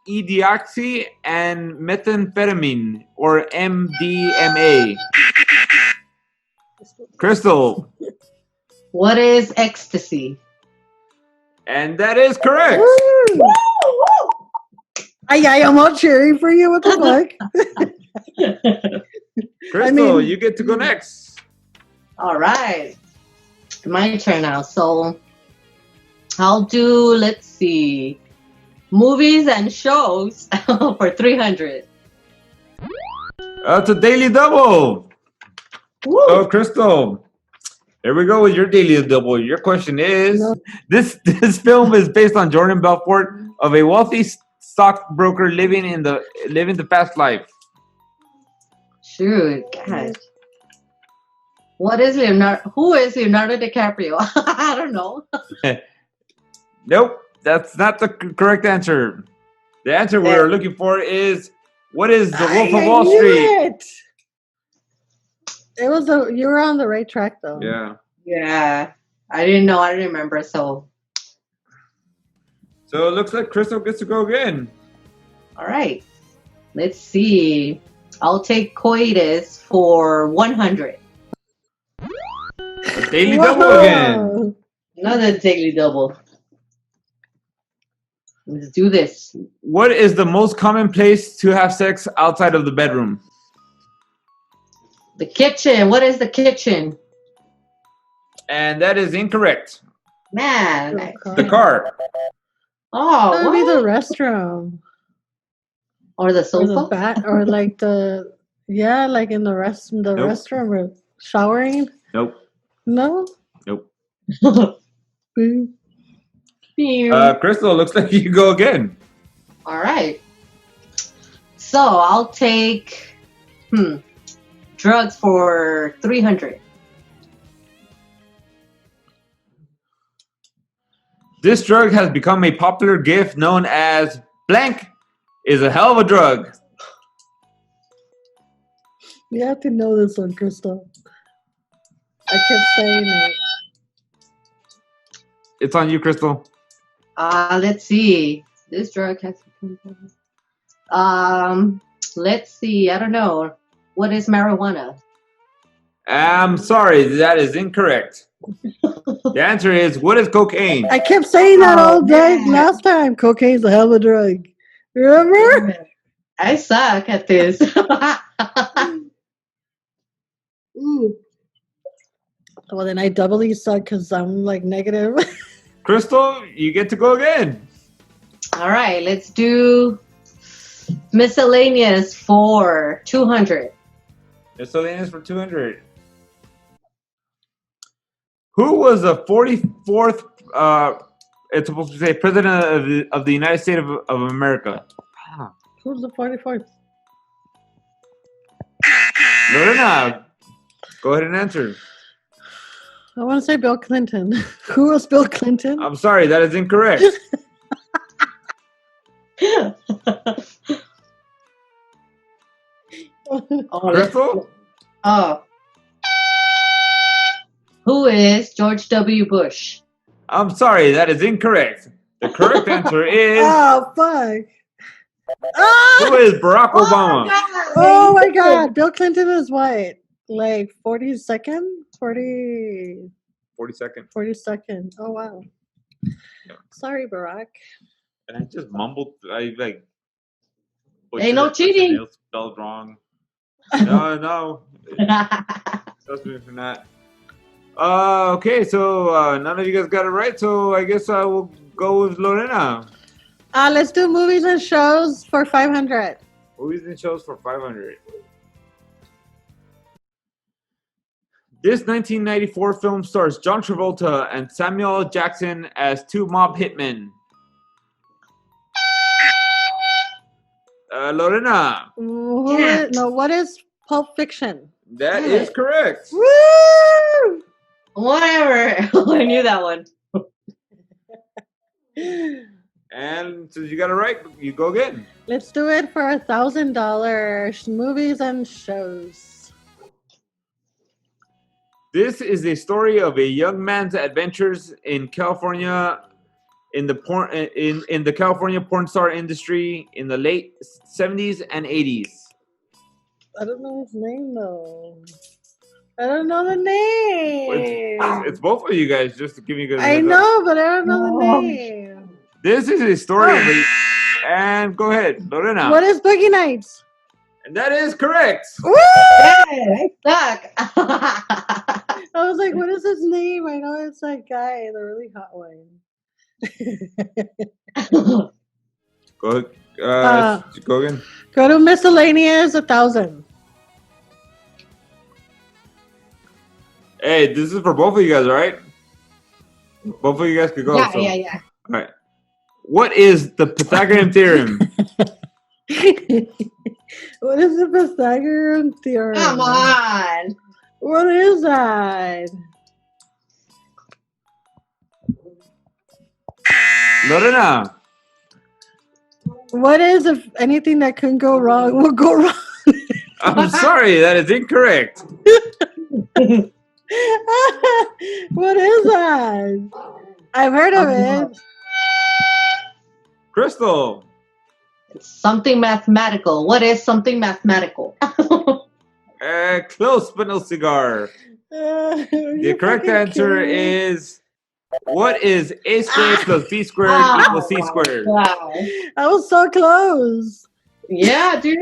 E-deoxy and methamphetamine, or MDMA. Crystal. What is ecstasy? And that is correct. I'm all cheering for you. What the fuck? Crystal, you get to go next. All right. My turn now. So I'll do, let's see, movies and shows for 300. It's a daily double. Woo! Oh, Crystal. Here we go with your daily double. Your question is: No. this film is based on Jordan Belfort of a wealthy stockbroker living the past life. Shoot, gosh. What is Leonardo? Who is Leonardo DiCaprio? I don't know. Nope, that's not the correct answer. The answer we're looking for is what is the Wolf of Wall Street? It was you were on the right track though. Yeah. Yeah, I didn't know. I didn't remember. So it looks like Crystal gets to go again. all right, let's see. I'll take coitus for 100. A daily double again. Another daily double. Let's do this. What is the most common place to have sex outside of the bedroom? The kitchen. What is the kitchen? And that is incorrect. Man. The car. Oh, that would be the restroom. Or the sofa? Or the bat, or like the like in the restroom or showering. Nope. No. Nope. Boo. Crystal, looks like you go again. All right. So I'll take drugs for 300. This drug has become a popular gift known as blank is a hell of a drug. You have to know this one, Crystal. I kept saying it. It's on you, Crystal. Let's see. This drug has let's see. I don't know. What is marijuana? I'm sorry, that is incorrect. The answer is, what is cocaine? I kept saying that all day last time. Cocaine's a hell of a drug. Remember? I suck at this. Well, then I doubly suck because I'm like negative. Crystal, you get to go again. All right, let's do miscellaneous for 200. Miscellaneous for 200. Who was the 44th, it's supposed to say, President of the United States of America? Who's the 44th? Lorena, go ahead and answer. I want to say Bill Clinton. Who was Bill Clinton? I'm sorry, that is incorrect. Crystal? Oh. Who is George W. Bush? I'm sorry, that is incorrect. The correct answer is... Oh, fuck. Who is Barack Obama? Oh, my God. Bill Clinton is what? Like 42nd? 40... 42nd. 42nd. Oh, wow. Yeah. Sorry, Barack. And I just mumbled. I like... Ain't no cheating. Spelled wrong. No. Trust me for that. Okay, so none of you guys got it right, so I guess I will go with Lorena. Let's do movies and shows for 500. Movies and shows for 500. This 1994 film stars John Travolta and Samuel L. Jackson as two mob hitmen. Lorena. What is Pulp Fiction? That is correct. Woo! Whatever. I knew that one. And since you got it right, you go again. Let's do it for $1,000. Movies and shows. This is a story of a young man's adventures in California, in the California porn star industry in the late 70s and 80s. I don't know his name though. I don't know the name. It's both of you guys, just to give you guys. I know, but I don't know the name. This is a story of a... And go ahead, Lorena. What is Boogie Nights? And that is correct. Woo! Hey, I suck. I was like, what is his name? I know it's that guy, the really hot one. Go, go again. Go to miscellaneous 1,000. Hey, this is for both of you guys, right? Both of you guys could go. Yeah, so. yeah. All right. What is the Pythagorean theorem? What is the Pythagorean theorem? Come on. What is that? Lorena. What is if anything that can go wrong will go wrong? I'm sorry, that is incorrect. What is that? I've heard of it. Crystal. Something mathematical. What is something mathematical? Close, but no cigar. The correct answer is, what is a squared plus b squared equals c squared? Wow. I was so close. Yeah, dude.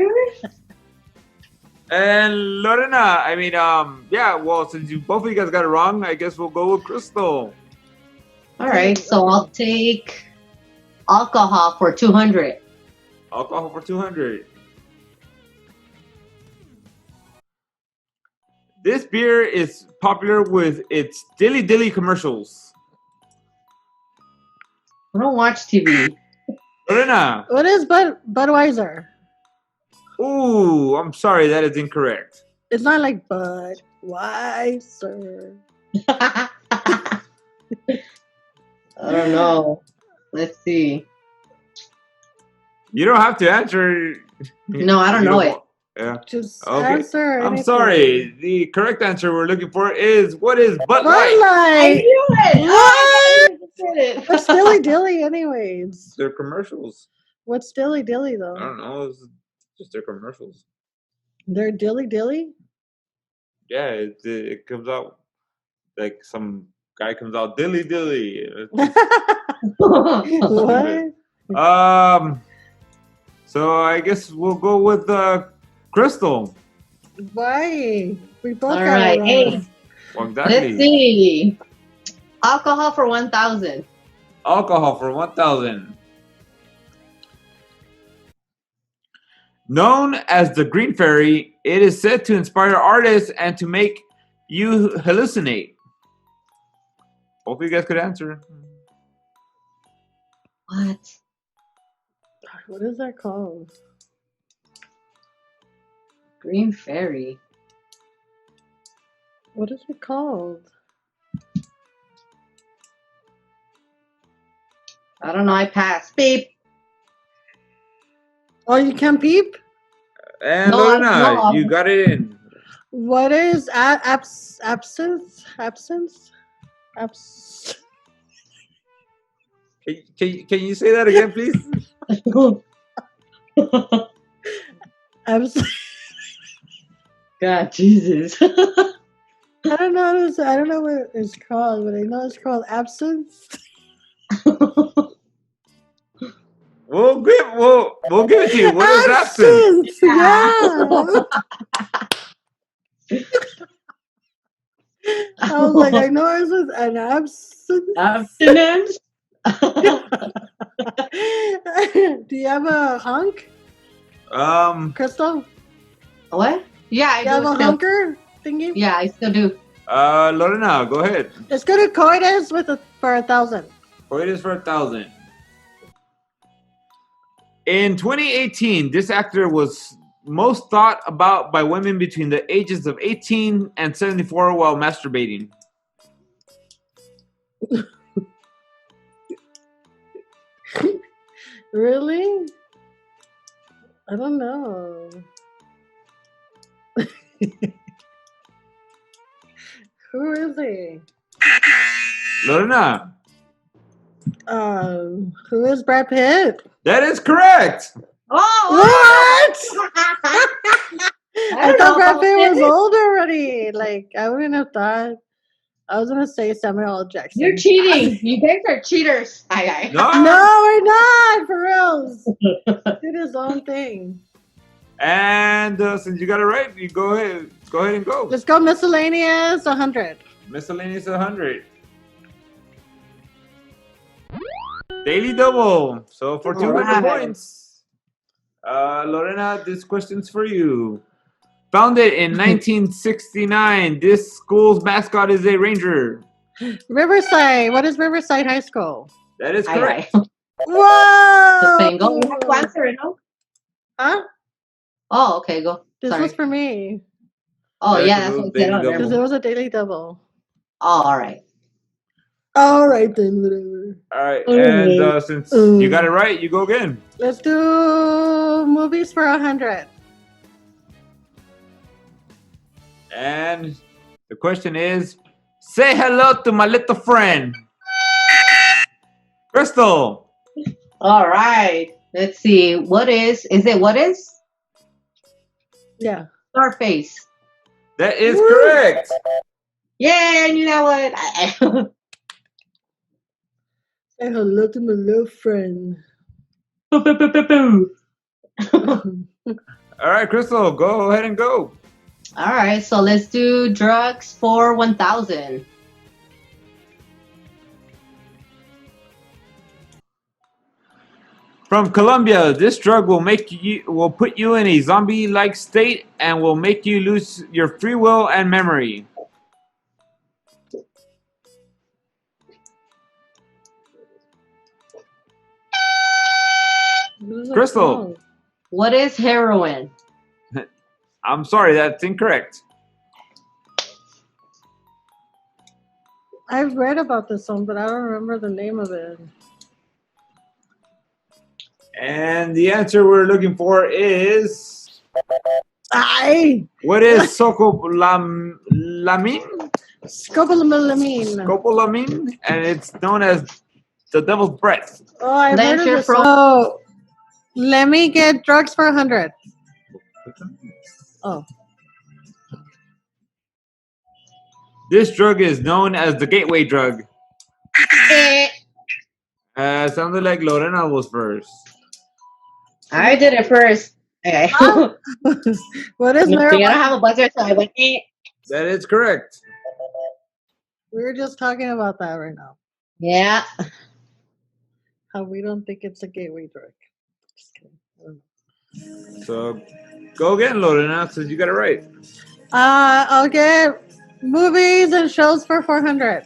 And Lorena, I mean, yeah, well, since both of you guys got it wrong, I guess we'll go with Crystal. All right, so I'll take alcohol for 200. Alcohol for 200. This beer is popular with its Dilly Dilly commercials. I don't watch TV. Lorena. What is Budweiser? Ooh, I'm sorry, that is incorrect. It's not like Budweiser. I don't know. Let's see. You don't have to answer. No, I don't know it. Yeah. Just Okay. answer. I'm anything. sorry. The correct answer we're looking for is, what is Bud Bud Light? I Light. knew it. What? What's Dilly Dilly, anyways? They're commercials. What's Dilly Dilly I though? don't know. It's just their commercials. They're Dilly Dilly. Yeah, it comes out like some guy comes out dilly dilly. What? So I guess we'll go with Crystal. Why? We both All got right. it wrong. Hey, Well, exactly. let's see. Alcohol for 1,000. Alcohol for 1,000. Known as the Green Fairy, it is said to inspire artists and to make you hallucinate. Both of you guys could answer. What? What is that called? Green Fairy. What is it called? I don't know. I passed. Beep. Oh, you can peep? And No, Lorena, no. you got it in. What is absence? Absence? Can you say that again, please? God, Jesus. I don't know. I don't know what it's called, but I know it's called absence. We'll give it to you. What is absence? Yeah. I was like, I know it was an absence. Abstinence? Do you have a hunk, Crystal? What? Yeah, I Do you have do. a Still. hunker thingy? Yeah, I still do. Lorena, go ahead. Let's go to coitus for 1,000. Coitus for 1,000. In 2018, this actor was most thought about by women between the ages of 18 and 74 while masturbating. Really? I don't know. Who is he? Lorena. Who is Brad Pitt? That is correct. Oh, What? I thought Brad Pitt was old already. Like, I wouldn't have thought. I was gonna say Samuel L. Jackson. You're cheating. You guys are cheaters. Aye. No. No, we're not, for real. Did his own thing. And since you got it right, you go ahead and go. Let's go miscellaneous 100. Miscellaneous 100. Daily double. So for 200 Alright. points, Lorena, this question's for you. Founded in 1969, this school's mascot is a ranger. Riverside. What is Riverside High School? That is Aye, correct. aye. Whoa! Just saying, go. You have to answer it, no? Huh? Oh, okay, go. This Sorry. was for me Oh, Yeah, yeah, 'cause that's it what was I said. daily Oh, double. because it was a daily double. Oh, all right. All right then, whatever. All right, and since you got it right, you go again. Let's do movies for 100. And the question is, say hello to my little friend, Crystal. All right. Let's see. What is it? What is? Yeah. Starface. That is Woo! correct. Yeah, and you know what? Say hello to my little friend. Boo, boo, boo, boo, boo. All right, Crystal, go ahead and go. All right, so let's do drugs for 1,000. From Colombia, this drug will put you in a zombie-like state and will make you lose your free will and memory. What is it Crystal. called? What is heroin? I'm sorry, that's incorrect. I've read about this song, but I don't remember the name of it. And the answer we're looking for is, Aye! what is scopolamine? Scopolamine. Scopolamine, and it's known as the devil's breath. Oh, I've heard of Venture this from- song. Oh, let me get drugs for 100. Oh. This drug is known as the gateway drug. Eh, Sounded like Lorena was first. I did it first. Okay. Huh? What is I don't marijuana? have a buzzer, so I went. Eh. That is correct. We were just talking about that right now. Yeah. How we don't think it's a gateway drug. Just kidding. I don't know. So go again, Lorena, since you got it right. I'll get movies and shows for 400.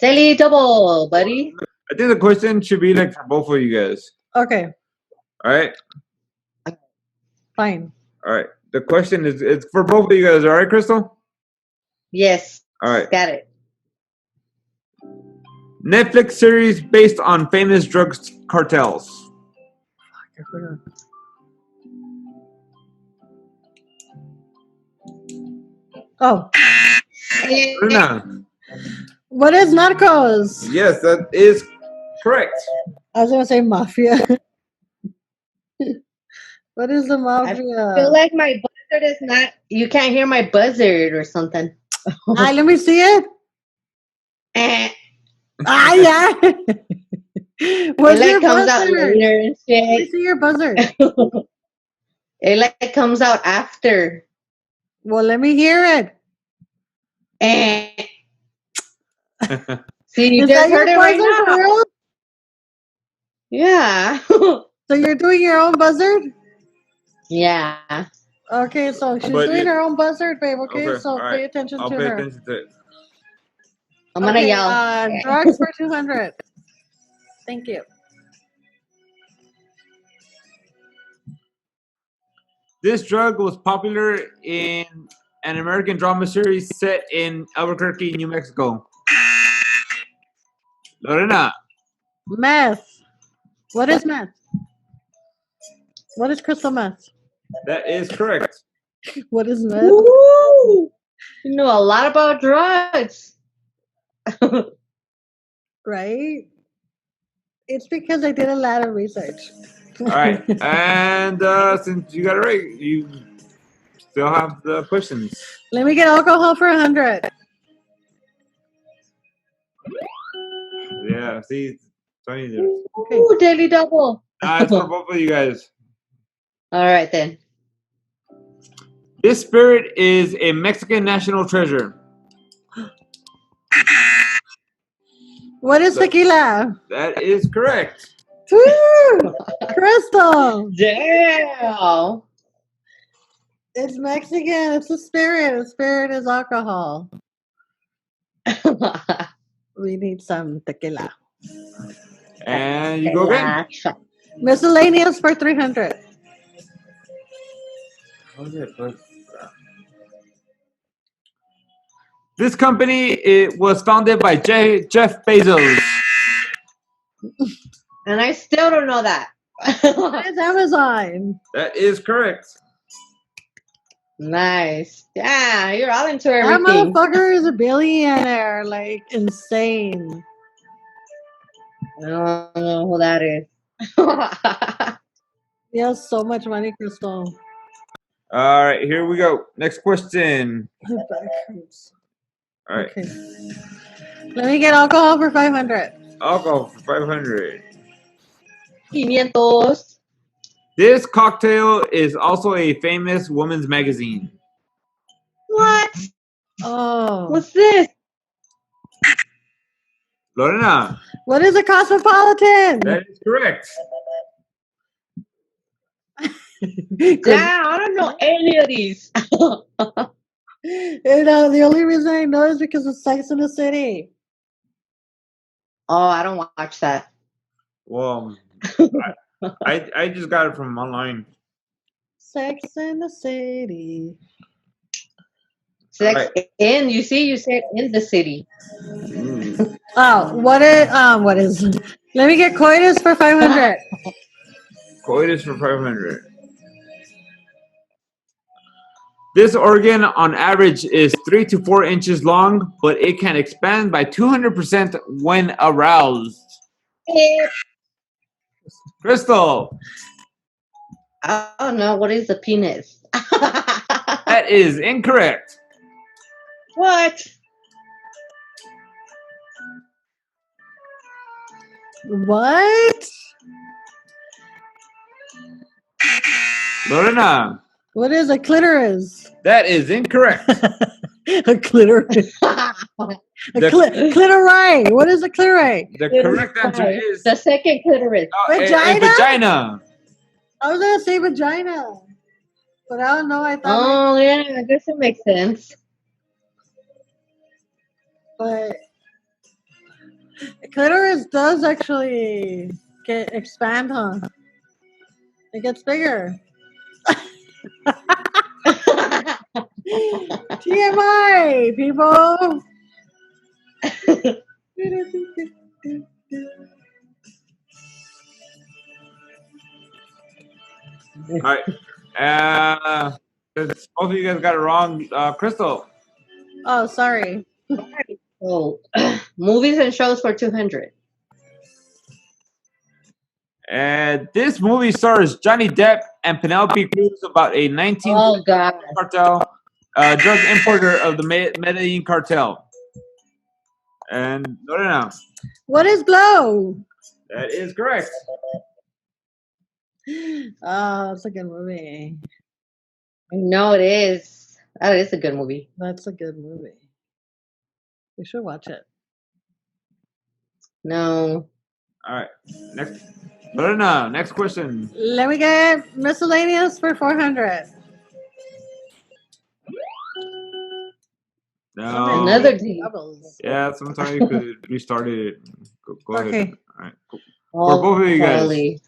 Daily double, buddy. I think the question should be like for both of you guys. Okay, All right? fine. All right. The question is it's for both of you guys. All right, Crystal? Yes. All right. Got it. Netflix series based on famous drug cartels. I forgot. Oh, Lorena. what is Narcos? Yes, that is correct. I was gonna say mafia. What is the I mafia? feel like my buzzard is not. You can't hear my buzzard or something. Let me see it. Eh. Yeah. What's It your like comes out buzzer? later and Let me shit. see your buzzer. It like comes out after. Well, let me hear it. Eh. See, you Is just that your heard it right buzzer for now. real? Yeah. So you're doing your own buzzard? Yeah. Okay, so she's But doing you- her own buzzard, babe. Okay, Okay, so all right. pay attention I'll to pay her. attention to it. I'm gonna Okay, yell. drugs for 200. Thank you. This drug was popular in an American drama series set in Albuquerque, New Mexico. Lorena. Meth. What is meth? What is crystal meth? That is correct. What is meth? Woo! You know a lot about drugs. Right? It's because I did a lot of research. All right. And since you got it right, you still have the questions. Let me get alcohol for 100. Yeah, see, 20 there. Okay. Ooh, daily double. It's for both of you guys. All right then. This spirit is a Mexican national treasure. What is tequila? That is correct. Woo! Crystal. Damn. It's Mexican. It's a spirit. A spirit is alcohol. We need some tequila. And you go again. Miscellaneous for 300. This company it was founded by Jeff Bezos. And I still don't know that. It's Amazon. That is correct. Nice. Yeah, you're all into That everything. motherfucker is a billionaire. Like, insane. I don't know who that is. He has so much money, Crystal. All right, here we go. Next question. My back hurts. All right, Okay. Let me get alcohol for 500. alcohol for 500. 500. This cocktail is also a famous women's magazine. What? Oh. What's this? Lorena, What is a cosmopolitan? that is correct. Damn, I don't know any of these. The only reason I know is because of Sex in the City. Oh, I don't watch that. Well, I just got it from online. Sex in the City. Sex Right. in, you said in the city. Oh, what is let me get coitus for 500. Coitus for 500. This organ on average is 3 to 4 inches long, but it can expand by 200% when aroused. Crystal, I don't know. What is the penis? that is incorrect. What? What? Lorena, What is a clitoris? that is incorrect. A clitoris. Clitori. What is a clitori? The correct answer is the second clitoris. a vagina. I was gonna say vagina, but I don't know. I thought. Oh yeah, I guess it makes sense. But clitoris does actually expand, huh? It gets bigger. TMI, people. All right. Both of you guys got it wrong. Crystal. Oh, sorry. Oh, movies and shows for 200. This movie stars Johnny Depp and Penelope Cruz about a 19th cartel, drug importer of the Medellin cartel. And Lorena. What is Glow? That is correct. Oh, it's a good movie. No, it is. That is a good movie. That's a good movie. We should watch it. No. All right. Next. Lorena, next question. Let me get miscellaneous for 400. No. Another D. Yeah, sometimes you could restart it. Go ahead. Okay. All right. Cool. For both of you guys.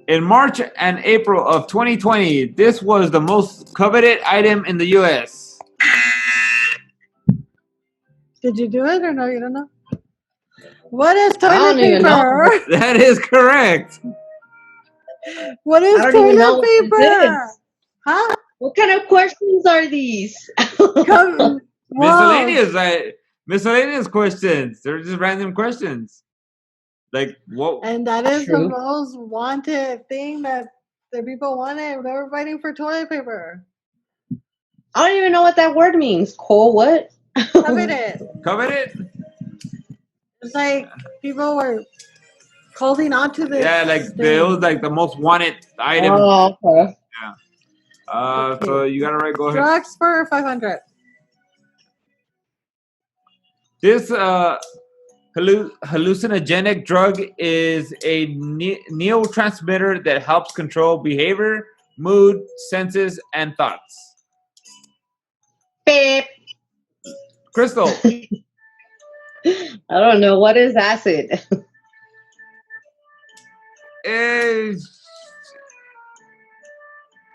In March and April of 2020, this was the most coveted item in the U.S. Did you do it or no? You don't know? What is toilet paper? That is correct. What is toilet paper? Huh? What kind of questions are these? Miscellaneous, right? Miscellaneous questions. They're just random questions. Like what? And that is the most wanted thing that the people wanted. They were fighting for toilet paper. I don't even know what that word means. Cool, what? Coveted. Coveted? It's like people were holding on to this. Yeah, like it was like the most wanted item. Oh, okay. Yeah. So you got it right. Go ahead. Drugs for 500. This hallucinogenic drug is a neurotransmitter that helps control behavior, mood, senses, and thoughts. Beep. Crystal. I don't know. What is acid?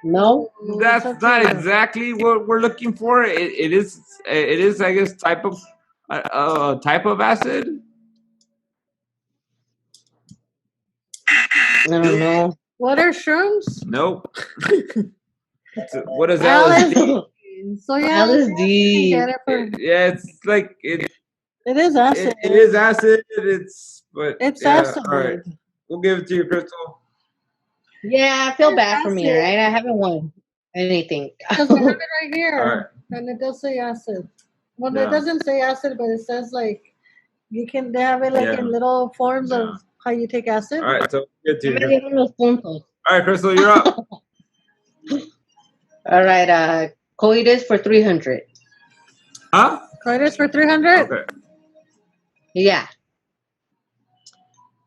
No. That's not exactly what we're looking for. It is I guess type of acid. I don't know. What are shrooms? Nope. What is LSD? So yeah, LSD. Yeah, it's like it. It is acid. It is acid. It's acid. All right, we'll give it to you, Crystal. Yeah, I feel bad for me, right? I haven't won anything. Because I have it right here, Right. and it does say acid. Well, Yeah. it doesn't say acid, but it says like they have it like in little forms of how you take acid. All right, so good to you. All Right, Crystal, you're up. All right, coitus for 300. Huh? Coitus for 300. Okay. Yeah.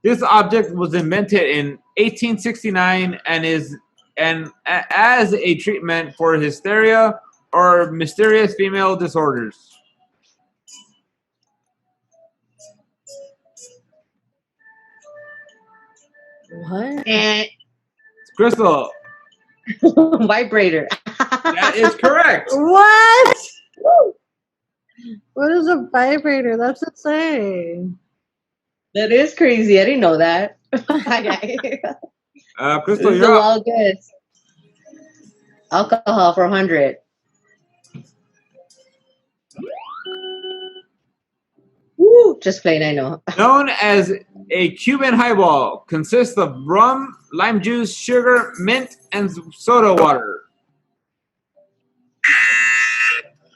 This object was invented in 1869 and as a treatment for hysteria or mysterious female disorders. What? Crystal. Vibrator. That is correct. What? What is a vibrator? That's insane. That is crazy. I didn't know that. Crystal, this you're up. All good. Alcohol for 100. Woo! Just plain, I know. Known as a Cuban highball, consists of rum, lime juice, sugar, mint, and soda water.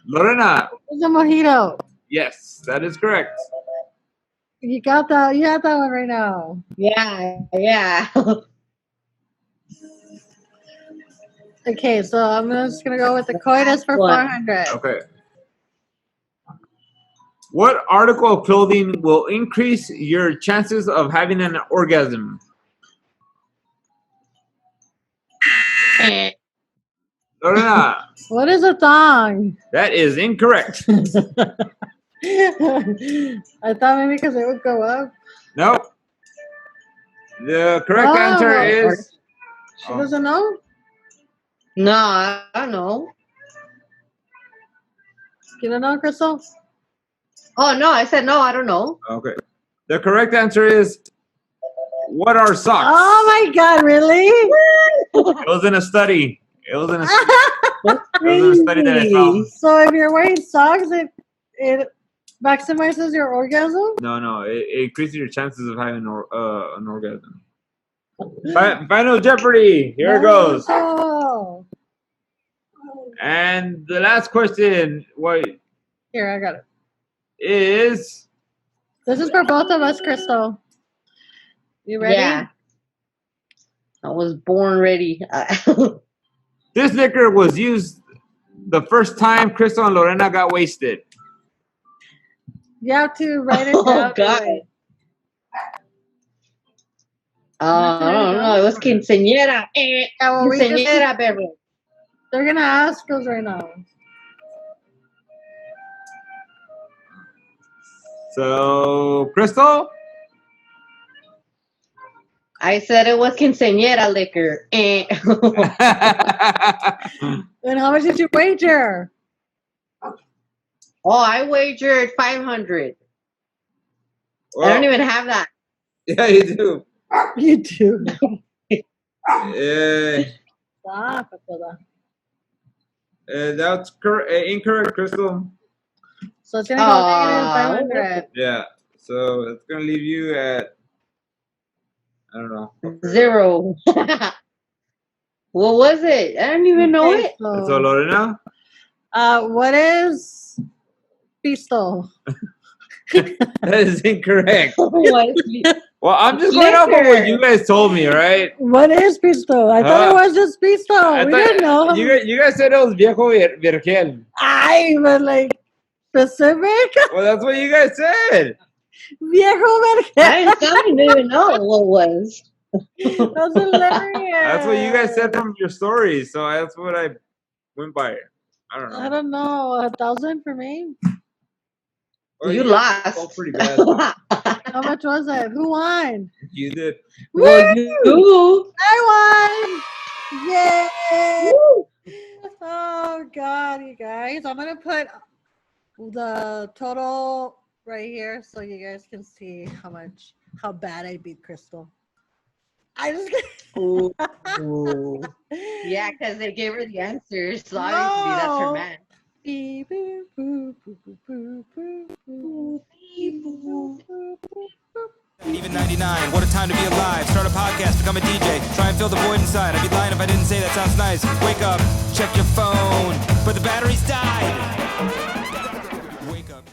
Lorena. It's a mojito. Yes, that is correct. You got that. You have that one right now. Yeah. Okay, so I'm just gonna go with the coitus for 400. Okay. What article of clothing will increase your chances of having an orgasm? Lorena. What is a thong? That is incorrect. I thought maybe because it would go up. Nope. The correct answer is... She doesn't know? No, I don't know. You don't know, Crystal? Oh, no, I said no, I don't know. Okay. The correct answer is... What are socks? Oh my God, really? It was in a study. It was in a study that I found. So if you're wearing socks, it maximizes your orgasm? No. It increases your chances of having an orgasm. Final Jeopardy. Here it goes. Oh. And the last question, Here, I got it. Is... This is for both of us, Crystal. You ready? Yeah. I was born ready. This liquor was used the first time Crystal and Lorena got wasted. You have to write it down. Oh, God. I don't know. It was quinceañera. Quinceañera, baby. They're going to ask us right now. So, Crystal? I said it was quinceañera liquor. And how much did you wager? Oh, I wagered 500. Well, I don't even have that. Yeah, you do. You do. Stop. That's incorrect, Crystal. So it's going to go negative 500. Yeah. So it's going to leave you at, I don't know. 0. What was it? I don't even know it. So Lorena? What is pistol? That is incorrect. Well, I'm just going off of what you guys told me, right? What is pistol? I thought it was just pistol. We didn't know. You guys said it was viejo virgel. But like, specific. Well, that's what you guys said. Viejo I verga. didn't even know what it was. That's hilarious. That's what you guys said from your stories. So that's what I went by. I don't know. I don't know. 1,000 for me. Well, You guys lost. felt pretty bad. How much was it? Who won? You did. Well, Woo! you. I won! Yay! Woo. Oh God, you guys! I'm gonna put the total right here so you guys can see how bad I beat Crystal. I just Ooh. Yeah, because they gave her the answers, so obviously that's her No. man. Beep, boop, boop, boop, boop, boop, boop, beep, boop, boop, boop, boop. Even 99, what a time to be alive. Start a podcast, become a DJ, try and fill the void inside. I'd be lying if I didn't say that sounds nice. Wake up, check your phone, but the battery's died.